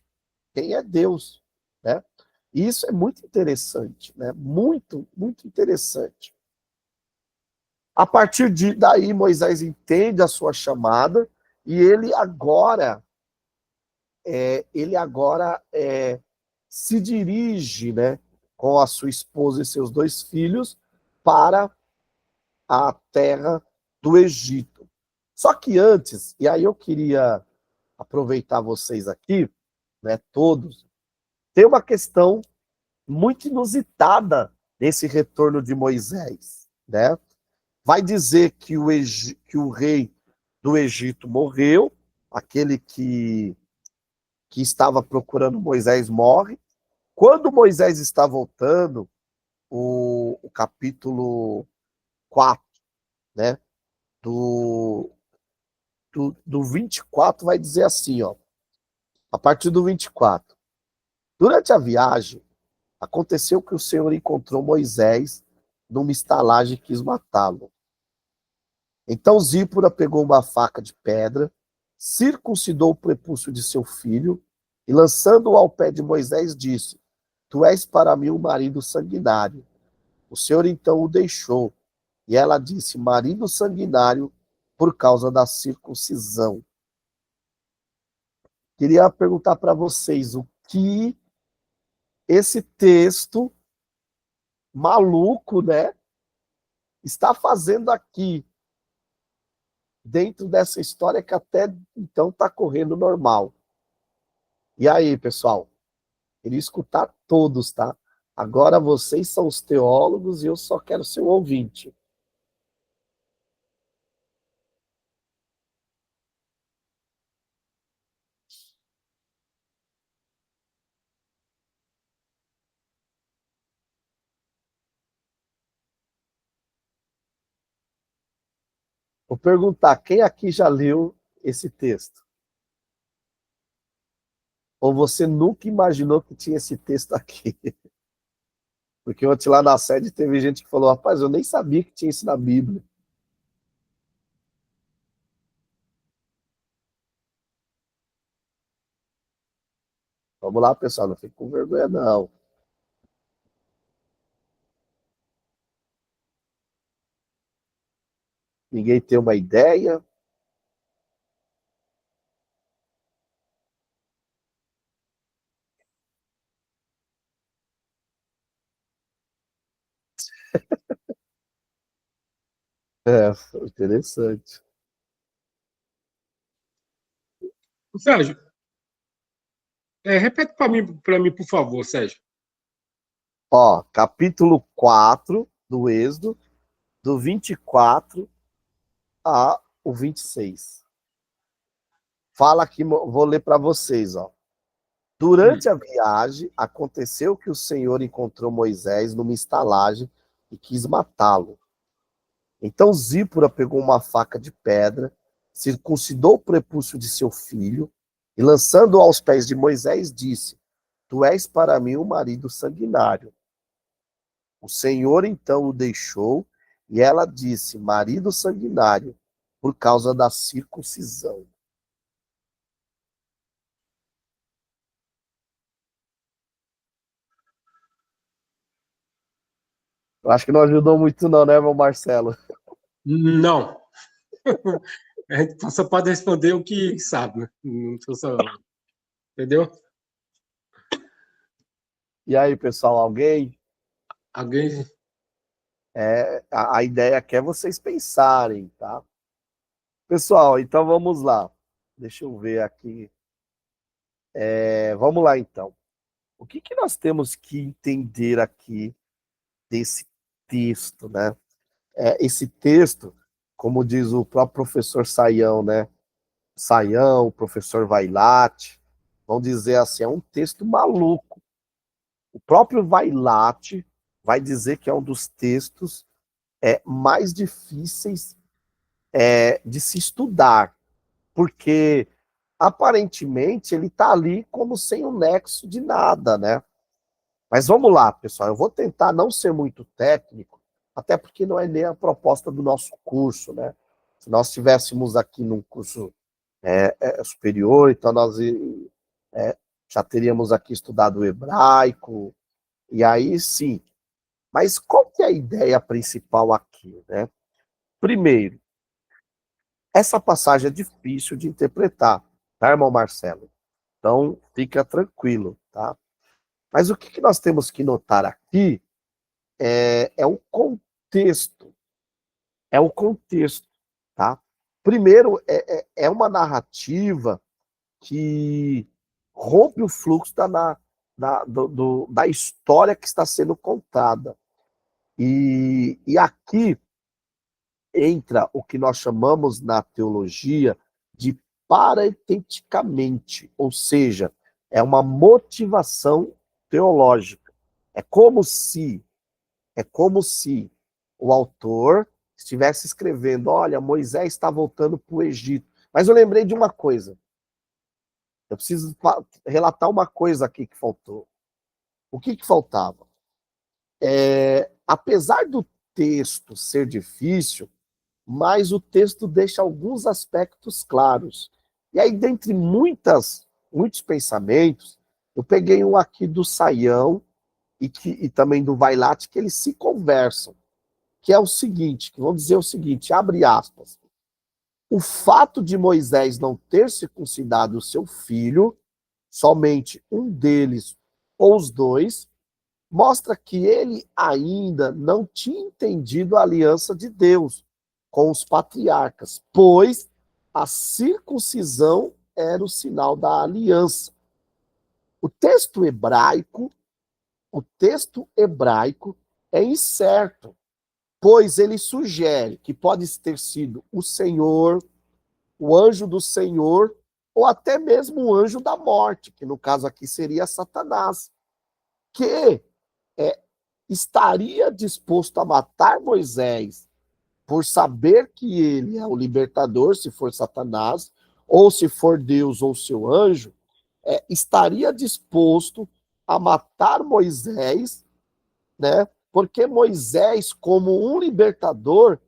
né? E isso é muito interessante, né? Muito, muito interessante. A partir daí, Moisés entende a sua chamada e ele agora se dirige, né, com a sua esposa e seus 2 filhos para a terra do Egito. Só que antes, e aí eu queria aproveitar vocês aqui, né, todos, tem uma questão muito inusitada nesse retorno de Moisés, né? Vai dizer que o rei do Egito morreu, aquele que estava procurando Moisés morre. Quando Moisés está voltando, o capítulo 4, né, do 24 vai dizer assim, ó, a partir do 24. Durante a viagem, aconteceu que o Senhor encontrou Moisés numa estalagem e quis matá-lo. Então Zípora pegou uma faca de pedra, circuncidou o prepúcio de seu filho e, lançando-o ao pé de Moisés, disse: Tu és para mim um marido sanguinário. O Senhor então o deixou. E ela disse: Marido sanguinário, por causa da circuncisão. Queria perguntar para vocês o que esse texto maluco, né, está fazendo aqui, dentro dessa história que até então está correndo normal. E aí, pessoal? Queria escutar todos, tá? Agora vocês são os teólogos e eu só quero ser o ouvinte. Vou perguntar, quem aqui já leu esse texto? Ou você nunca imaginou que tinha esse texto aqui? Porque ontem lá na sede teve gente que falou, rapaz, eu nem sabia que tinha isso na Bíblia. Vamos lá, pessoal, não fique com vergonha, não. Ninguém tem uma ideia? É, interessante. Sérgio, repete para mim, por favor, Sérgio. Ó, capítulo 4 do Êxodo, do 24 ao 26. Fala aqui, vou ler para vocês, ó. Durante a viagem, aconteceu que o Senhor encontrou Moisés numa estalagem e quis matá-lo. Então Zípora pegou uma faca de pedra, circuncidou o prepúcio de seu filho e, lançando-o aos pés de Moisés, disse: Tu és para mim um marido sanguinário. O Senhor então o deixou e ela disse: Marido sanguinário, por causa da circuncisão. Eu acho que não ajudou muito não, né, meu Marcelo? Não. A gente só pode responder o que sabe, né? Não precisa, entendeu? E aí, pessoal, alguém? Alguém. A ideia aqui é vocês pensarem, tá? Pessoal, então vamos lá. Deixa eu ver aqui. Vamos lá, então. O que que nós temos que entender aqui desse texto, né? Esse texto, como diz o próprio professor Saião, né? Saião, o professor Vailate, vão dizer assim, é um texto maluco. O próprio Vailate vai dizer que é um dos textos mais difíceis de se estudar, porque aparentemente ele está ali como sem um nexo de nada, né? Mas vamos lá, pessoal, eu vou tentar não ser muito técnico, até porque não é nem a proposta do nosso curso, né? Se nós estivéssemos aqui num curso superior, então nós já teríamos aqui estudado o hebraico, E aí sim. Mas qual que é a ideia principal aqui, né? Primeiro, essa passagem é difícil de interpretar, tá, irmão Marcelo? Então, fica tranquilo, tá? Mas o que nós temos que notar aqui é o contexto. É o contexto, tá? Primeiro, é uma narrativa que rompe o fluxo da história que está sendo contada. E aqui entra o que nós chamamos na teologia de paraenteticamente, ou seja, é uma motivação teológica. É como se, é como se o autor estivesse escrevendo, olha, Moisés está voltando para o Egito. Mas eu lembrei de uma coisa. Eu preciso relatar uma coisa aqui que faltou. O que faltava? Apesar do texto ser difícil, mas o texto deixa alguns aspectos claros. E aí, dentre muitos pensamentos, eu peguei um aqui do Saião e também do Vailate, que eles se conversam, que é o seguinte, que vão dizer o seguinte, abre aspas, o fato de Moisés não ter circuncidado o seu filho, somente um deles ou os dois, mostra que ele ainda não tinha entendido a aliança de Deus com os patriarcas, pois a circuncisão era o sinal da aliança. O texto hebraico é incerto, pois ele sugere que pode ter sido o Senhor, o anjo do Senhor, ou até mesmo o anjo da morte, que no caso aqui seria Satanás, que estaria disposto a matar Moisés por saber que ele é o libertador, se for Satanás, ou se for Deus ou seu anjo, estaria disposto a matar Moisés, né? Porque Moisés, como um libertador,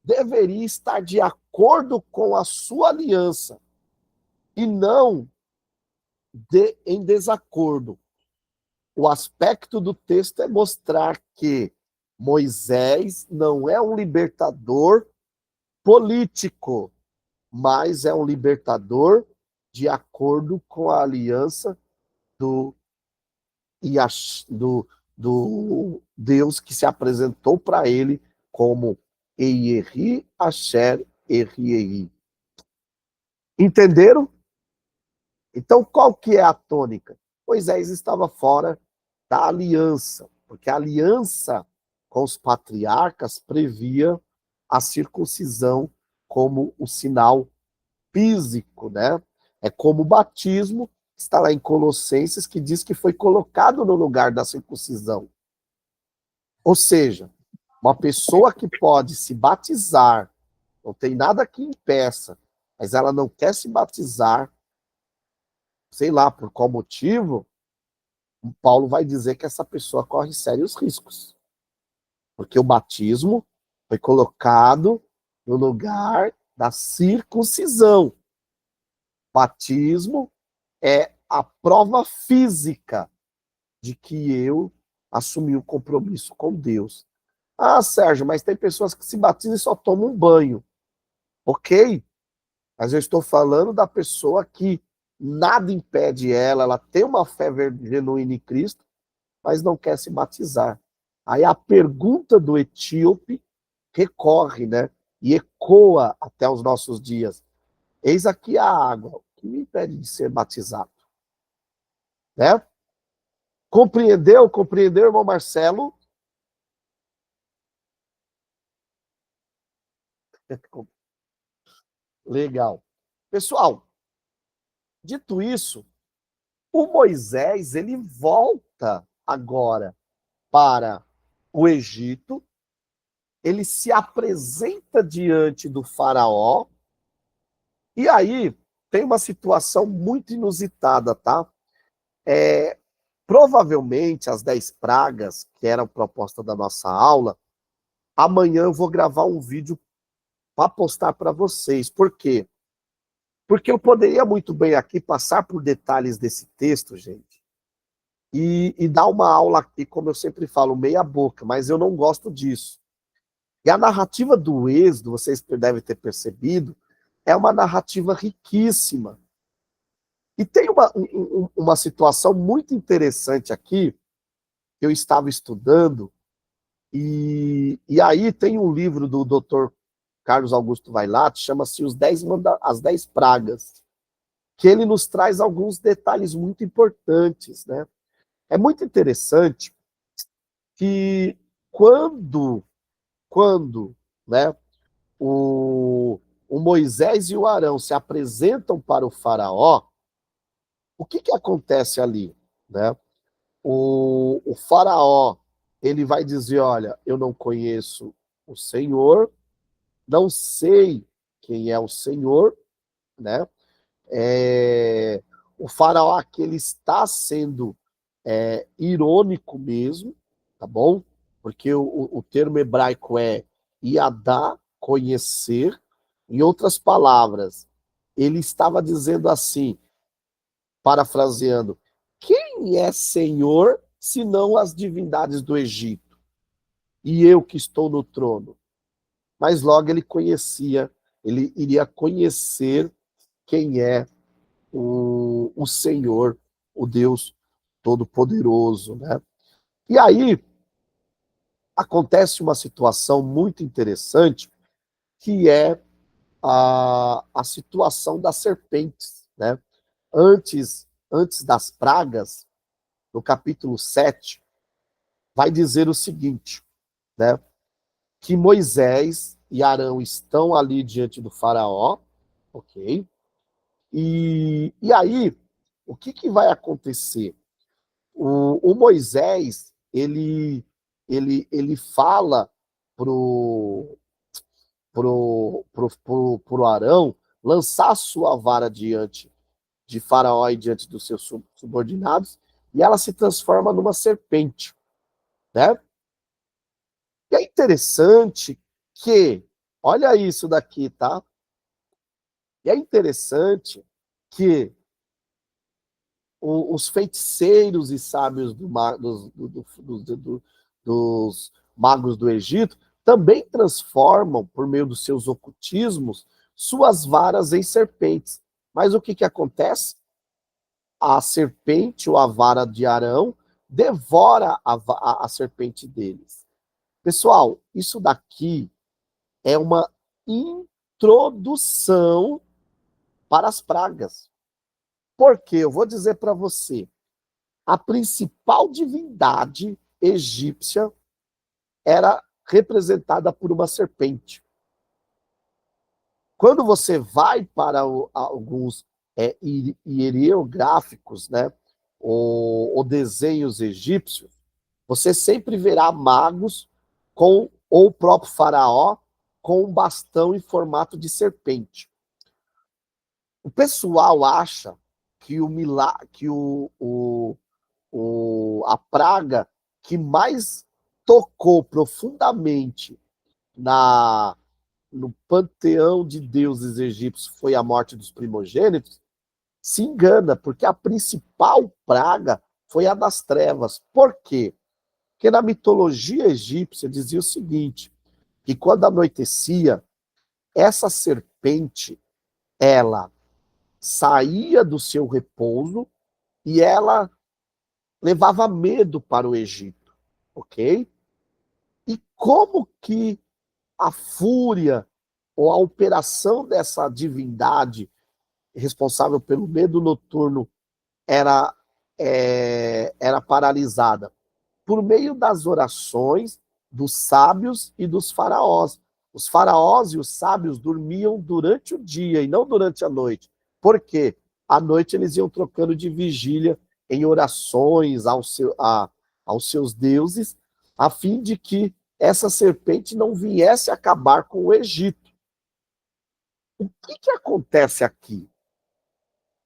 deveria estar de acordo com a sua aliança e não em desacordo. O aspecto do texto é mostrar que Moisés não é um libertador político, mas é um libertador de acordo com a aliança do, do Deus que se apresentou para ele como Eieri Asher Eriei. Entenderam? Então, qual que é a tônica? Moisés estava fora da aliança, porque a aliança com os patriarcas previa a circuncisão como o sinal físico, né? É como o batismo, está lá em Colossenses, que diz que foi colocado no lugar da circuncisão. Ou seja, uma pessoa que pode se batizar, não tem nada que impeça, mas ela não quer se batizar, sei lá por qual motivo, o Paulo vai dizer que essa pessoa corre sérios riscos. Porque o batismo foi colocado no lugar da circuncisão. Batismo é a prova física de que eu assumi o compromisso com Deus. Ah, Sérgio, mas tem pessoas que se batizam e só tomam um banho. Ok, mas eu estou falando da pessoa que nada impede ela tem uma fé genuína em Cristo, mas não quer se batizar. Aí a pergunta do etíope recorre, né? E ecoa até os nossos dias. Eis aqui a água, o que me impede de ser batizado? Né? Compreendeu? Compreendeu, irmão Marcelo? Legal. Pessoal, dito isso, o Moisés, ele volta agora para o Egito, ele se apresenta diante do faraó, e aí tem uma situação muito inusitada, tá? Provavelmente as 10 pragas, que eram proposta da nossa aula, amanhã eu vou gravar um vídeo para postar para vocês. Por quê? Porque eu poderia muito bem aqui passar por detalhes desse texto, gente, e dar uma aula aqui, como eu sempre falo, meia boca, mas eu não gosto disso. E a narrativa do Êxodo, vocês devem ter percebido, é uma narrativa riquíssima. E tem uma situação muito interessante aqui, que eu estava estudando, e aí tem um livro do Dr. Carlos Augusto Vailate, chama-se As 10 Pragas, que ele nos traz alguns detalhes muito importantes, né? É muito interessante que quando né, o Moisés e o Arão se apresentam para o faraó, o que acontece ali? Né? O faraó, ele vai dizer, olha, eu não conheço o Senhor, não sei quem é o Senhor, né? O faraó aqui, ele está sendo irônico mesmo, tá bom? Porque o termo hebraico é yadá, conhecer. Em outras palavras, ele estava dizendo assim, parafraseando, quem é Senhor senão as divindades do Egito? E eu que estou no trono. Mas logo ele iria conhecer quem é o Senhor, o Deus Todo-Poderoso, né? E aí acontece uma situação muito interessante, que é a situação das serpentes, né? Antes das pragas, no capítulo 7, vai dizer o seguinte, né? Que Moisés e Arão estão ali diante do faraó, ok? E aí, o que vai acontecer? O Moisés, ele fala pro Arão lançar a sua vara diante de Faraó e diante dos seus subordinados, e ela se transforma numa serpente, né? E é interessante que, olha isso daqui, tá? E é interessante que os feiticeiros e sábios dos magos do Egito também transformam, por meio dos seus ocultismos, suas varas em serpentes. Mas o que acontece? A serpente ou a vara de Arão devora a serpente deles. Pessoal, isso daqui é uma introdução para as pragas. Por quê? Eu vou dizer para você. A principal divindade egípcia era representada por uma serpente. Quando você vai para alguns hierográficos, né, ou desenhos egípcios, você sempre verá magos ou o próprio faraó com um bastão em formato de serpente. O pessoal acha que a praga que mais tocou profundamente no panteão de deuses egípcios foi a morte dos primogênitos, se engana, porque a principal praga foi a das trevas. Por quê? Porque na mitologia egípcia dizia o seguinte, que quando anoitecia, essa serpente, ela saía do seu repouso e ela levava medo para o Egito, ok? E como que a fúria ou a operação dessa divindade responsável pelo medo noturno era, era paralisada? Por meio das orações dos sábios e dos faraós. Os faraós e os sábios dormiam durante o dia e não durante a noite. Por quê? À noite eles iam trocando de vigília em orações aos seus deuses, a fim de que essa serpente não viesse acabar com o Egito. O que acontece aqui?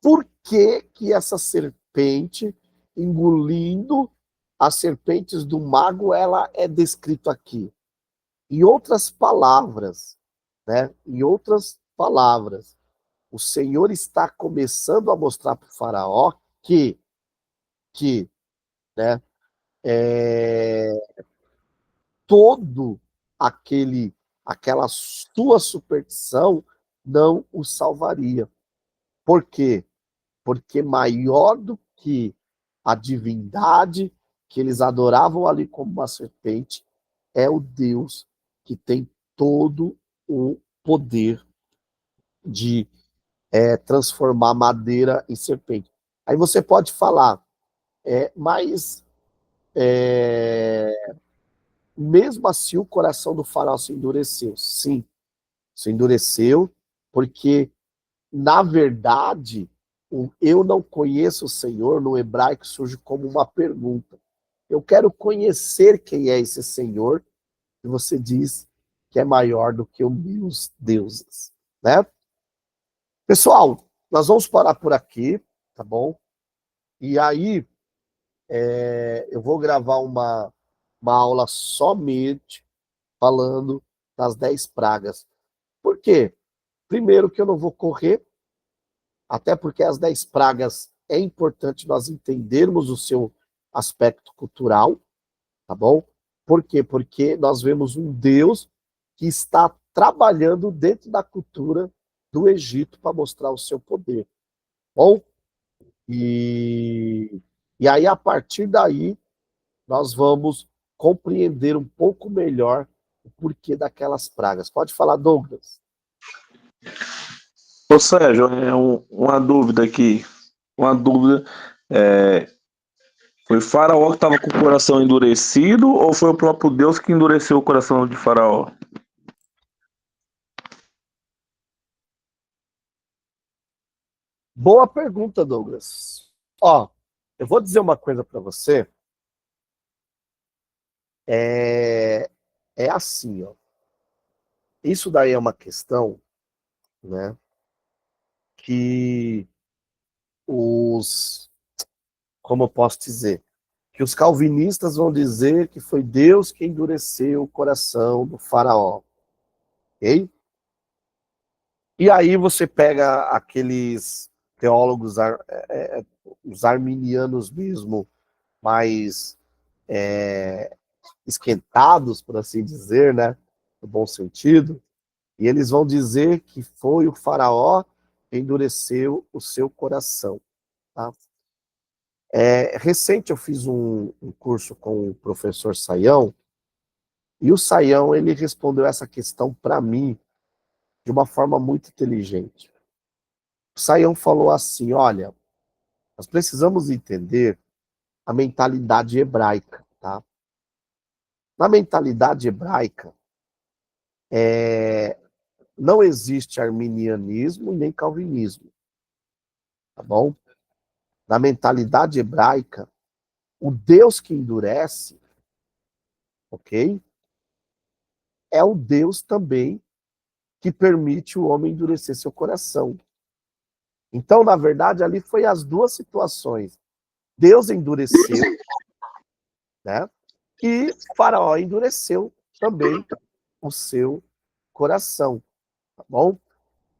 Por que essa serpente, engolindo as serpentes do mago, ela é descrita aqui? Em outras palavras, né? Em outras palavras, o Senhor está começando a mostrar para o faraó que né, todo aquela sua superstição não o salvaria. Por quê? Porque maior do que a divindade que eles adoravam ali como uma serpente é o Deus que tem todo o poder de transformar madeira em serpente. Aí você pode falar, mas mesmo assim o coração do faraó se endureceu. Sim, se endureceu, porque, na verdade, o eu não conheço o Senhor, no hebraico surge como uma pergunta. Eu quero conhecer quem é esse Senhor, e você diz que é maior do que os meus deuses, né? Pessoal, nós vamos parar por aqui, tá bom? E aí, eu vou gravar uma aula somente falando das 10 pragas. Por quê? Primeiro que eu não vou correr, até porque as 10 pragas é importante nós entendermos o seu aspecto cultural, tá bom? Por quê? Porque nós vemos um Deus que está trabalhando dentro da cultura do Egito para mostrar o seu poder, tá bom? E aí, a partir daí, nós vamos compreender um pouco melhor o porquê daquelas pragas. Pode falar, Douglas. Ô Sérgio, uma dúvida aqui. Uma dúvida. é, Foi Faraó que estava com o coração endurecido ou foi o próprio Deus que endureceu o coração de Faraó? Boa pergunta, Douglas. Ó, eu vou dizer uma coisa para você. É, é assim, ó. Isso daí é uma questão, né, que como eu posso dizer, que os calvinistas vão dizer que foi Deus que endureceu o coração do faraó, ok? E aí você pega aqueles teólogos, os arminianos mesmo, mais esquentados, por assim dizer, né, no bom sentido, e eles vão dizer que foi o faraó que endureceu o seu coração, tá? Recente eu fiz um curso com o professor Saião, e o Saião ele respondeu essa questão para mim de uma forma muito inteligente. O Saião falou assim, olha, nós precisamos entender a mentalidade hebraica, tá? Na mentalidade hebraica, não existe arminianismo nem calvinismo, tá bom? Na mentalidade hebraica, o Deus que endurece, ok? É o Deus também que permite o homem endurecer seu coração. Então, na verdade, ali foi as duas situações. Deus endureceu, né? E Faraó endureceu também o seu coração, tá bom?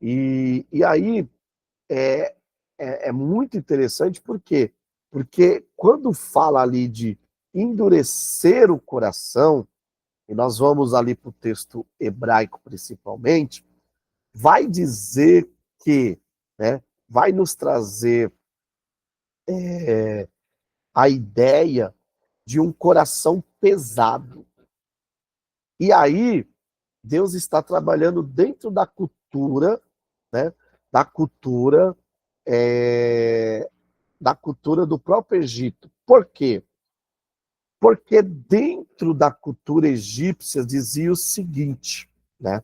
E aí é muito interessante, por quê? Porque quando fala ali de endurecer o coração, e nós vamos ali para o texto hebraico principalmente, vai dizer que, né, vai nos trazer a ideia de um coração pesado. E aí, Deus está trabalhando dentro da cultura, né, da cultura, é, da cultura do próprio Egito. Por quê? Porque dentro da cultura egípcia dizia o seguinte, né?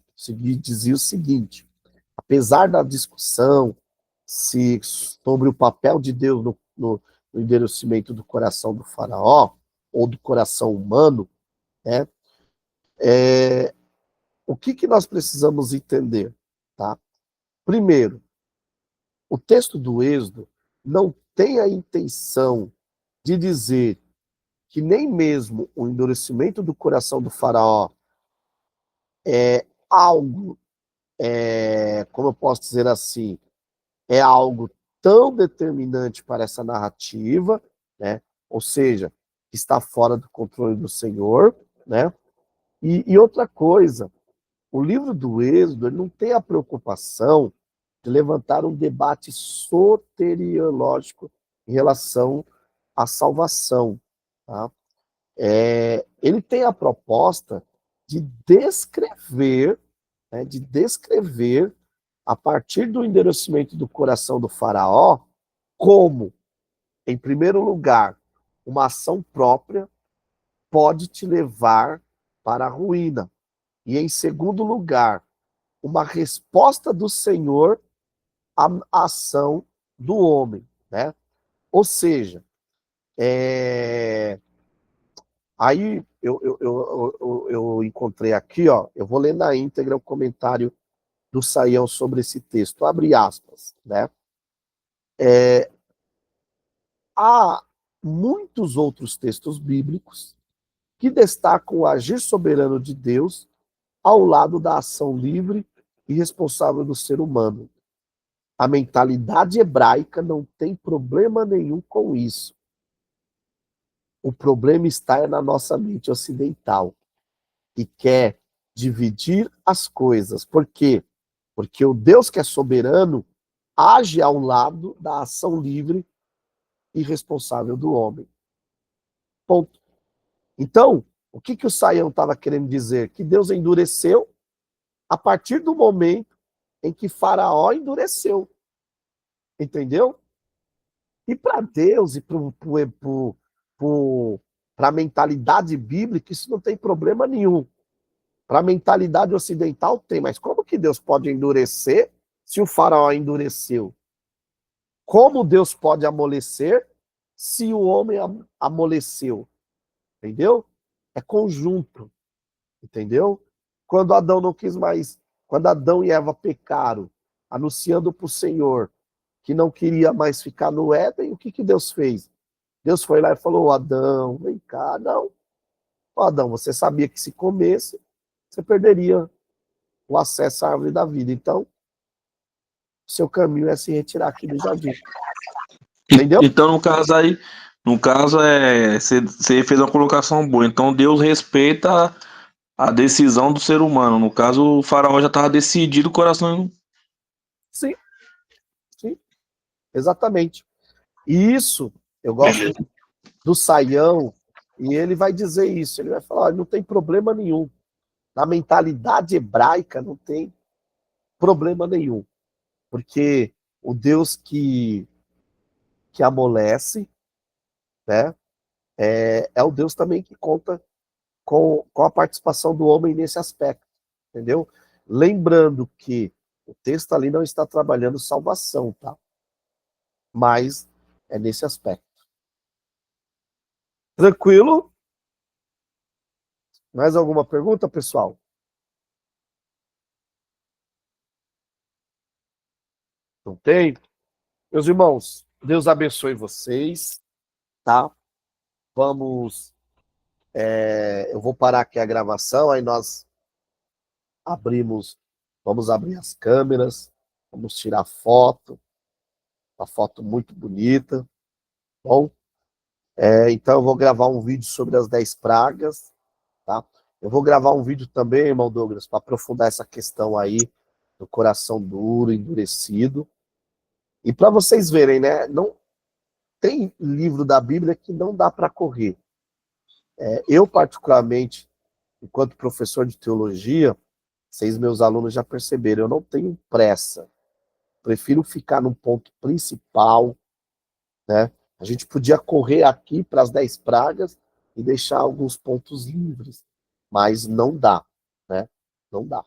Dizia o seguinte: apesar da discussão sobre o papel de Deus no endurecimento do coração do faraó, ou do coração humano, né? O que nós precisamos entender? Tá? Primeiro, o texto do Êxodo não tem a intenção de dizer que nem mesmo o endurecimento do coração do faraó é algo, como eu posso dizer assim, é algo tão determinante para essa narrativa, né? Ou seja, que está fora do controle do Senhor, né? E outra coisa, o livro do Êxodo ele não tem a preocupação de levantar um debate soteriológico em relação à salvação. Tá? Ele tem a proposta de descrever, né, a partir do endurecimento do coração do faraó, como, em primeiro lugar, uma ação própria pode te levar para a ruína. E, em segundo lugar, uma resposta do Senhor à ação do homem. Né? Ou seja, aí eu encontrei aqui, ó, eu vou ler na íntegra o comentário do Saião sobre esse texto. Abre aspas. Né? Há muitos outros textos bíblicos que destacam o agir soberano de Deus ao lado da ação livre e responsável do ser humano. A mentalidade hebraica não tem problema nenhum com isso. O problema está na nossa mente ocidental, que quer dividir as coisas. Por quê? Porque o Deus que é soberano age ao lado da ação livre e responsável do homem. Ponto. Então, o que o Saião estava querendo dizer? Que Deus endureceu a partir do momento em que Faraó endureceu. Entendeu? E para Deus e para a mentalidade bíblica, isso não tem problema nenhum. Para a mentalidade ocidental tem, mas como que Deus pode endurecer se o faraó endureceu? Como Deus pode amolecer se o homem amoleceu? Entendeu? É conjunto. Entendeu? Quando Adão não quis mais, quando Adão e Eva pecaram, anunciando para o Senhor que não queria mais ficar no Éden, o que Deus fez? Deus foi lá e falou, Adão, vem cá, não. Adão, você sabia que se comesse, você perderia o acesso à árvore da vida. Então, o seu caminho é se retirar aqui do jardim. Entendeu? Então, no caso você fez uma colocação boa. Então, Deus respeita a decisão do ser humano. No caso, o faraó já estava decidido, o coração... Sim, sim, exatamente. E isso, eu gosto do Saião, e ele vai dizer isso. Ele vai falar, não tem problema nenhum. Na mentalidade hebraica não tem problema nenhum. Porque o Deus que amolece, né, é o Deus também que conta com a participação do homem nesse aspecto, entendeu? Lembrando que o texto ali não está trabalhando salvação, tá? Mas é nesse aspecto. Tranquilo? Mais alguma pergunta, pessoal? Não tem? Meus irmãos, Deus abençoe vocês, tá? Vamos... eu vou parar aqui a gravação, aí nós vamos abrir as câmeras, vamos tirar foto, uma foto muito bonita, bom? Então eu vou gravar um vídeo sobre as 10 pragas, tá? Eu vou gravar um vídeo também, irmão Douglas, para aprofundar essa questão aí do coração duro, endurecido. E para vocês verem, né? Não tem livro da Bíblia que não dá para correr. Eu, particularmente, enquanto professor de teologia, vocês, meus alunos, já perceberam, eu não tenho pressa. Prefiro ficar no ponto principal, né? A gente podia correr aqui para as 10 pragas e deixar alguns pontos livres, mas não dá, né? Não dá.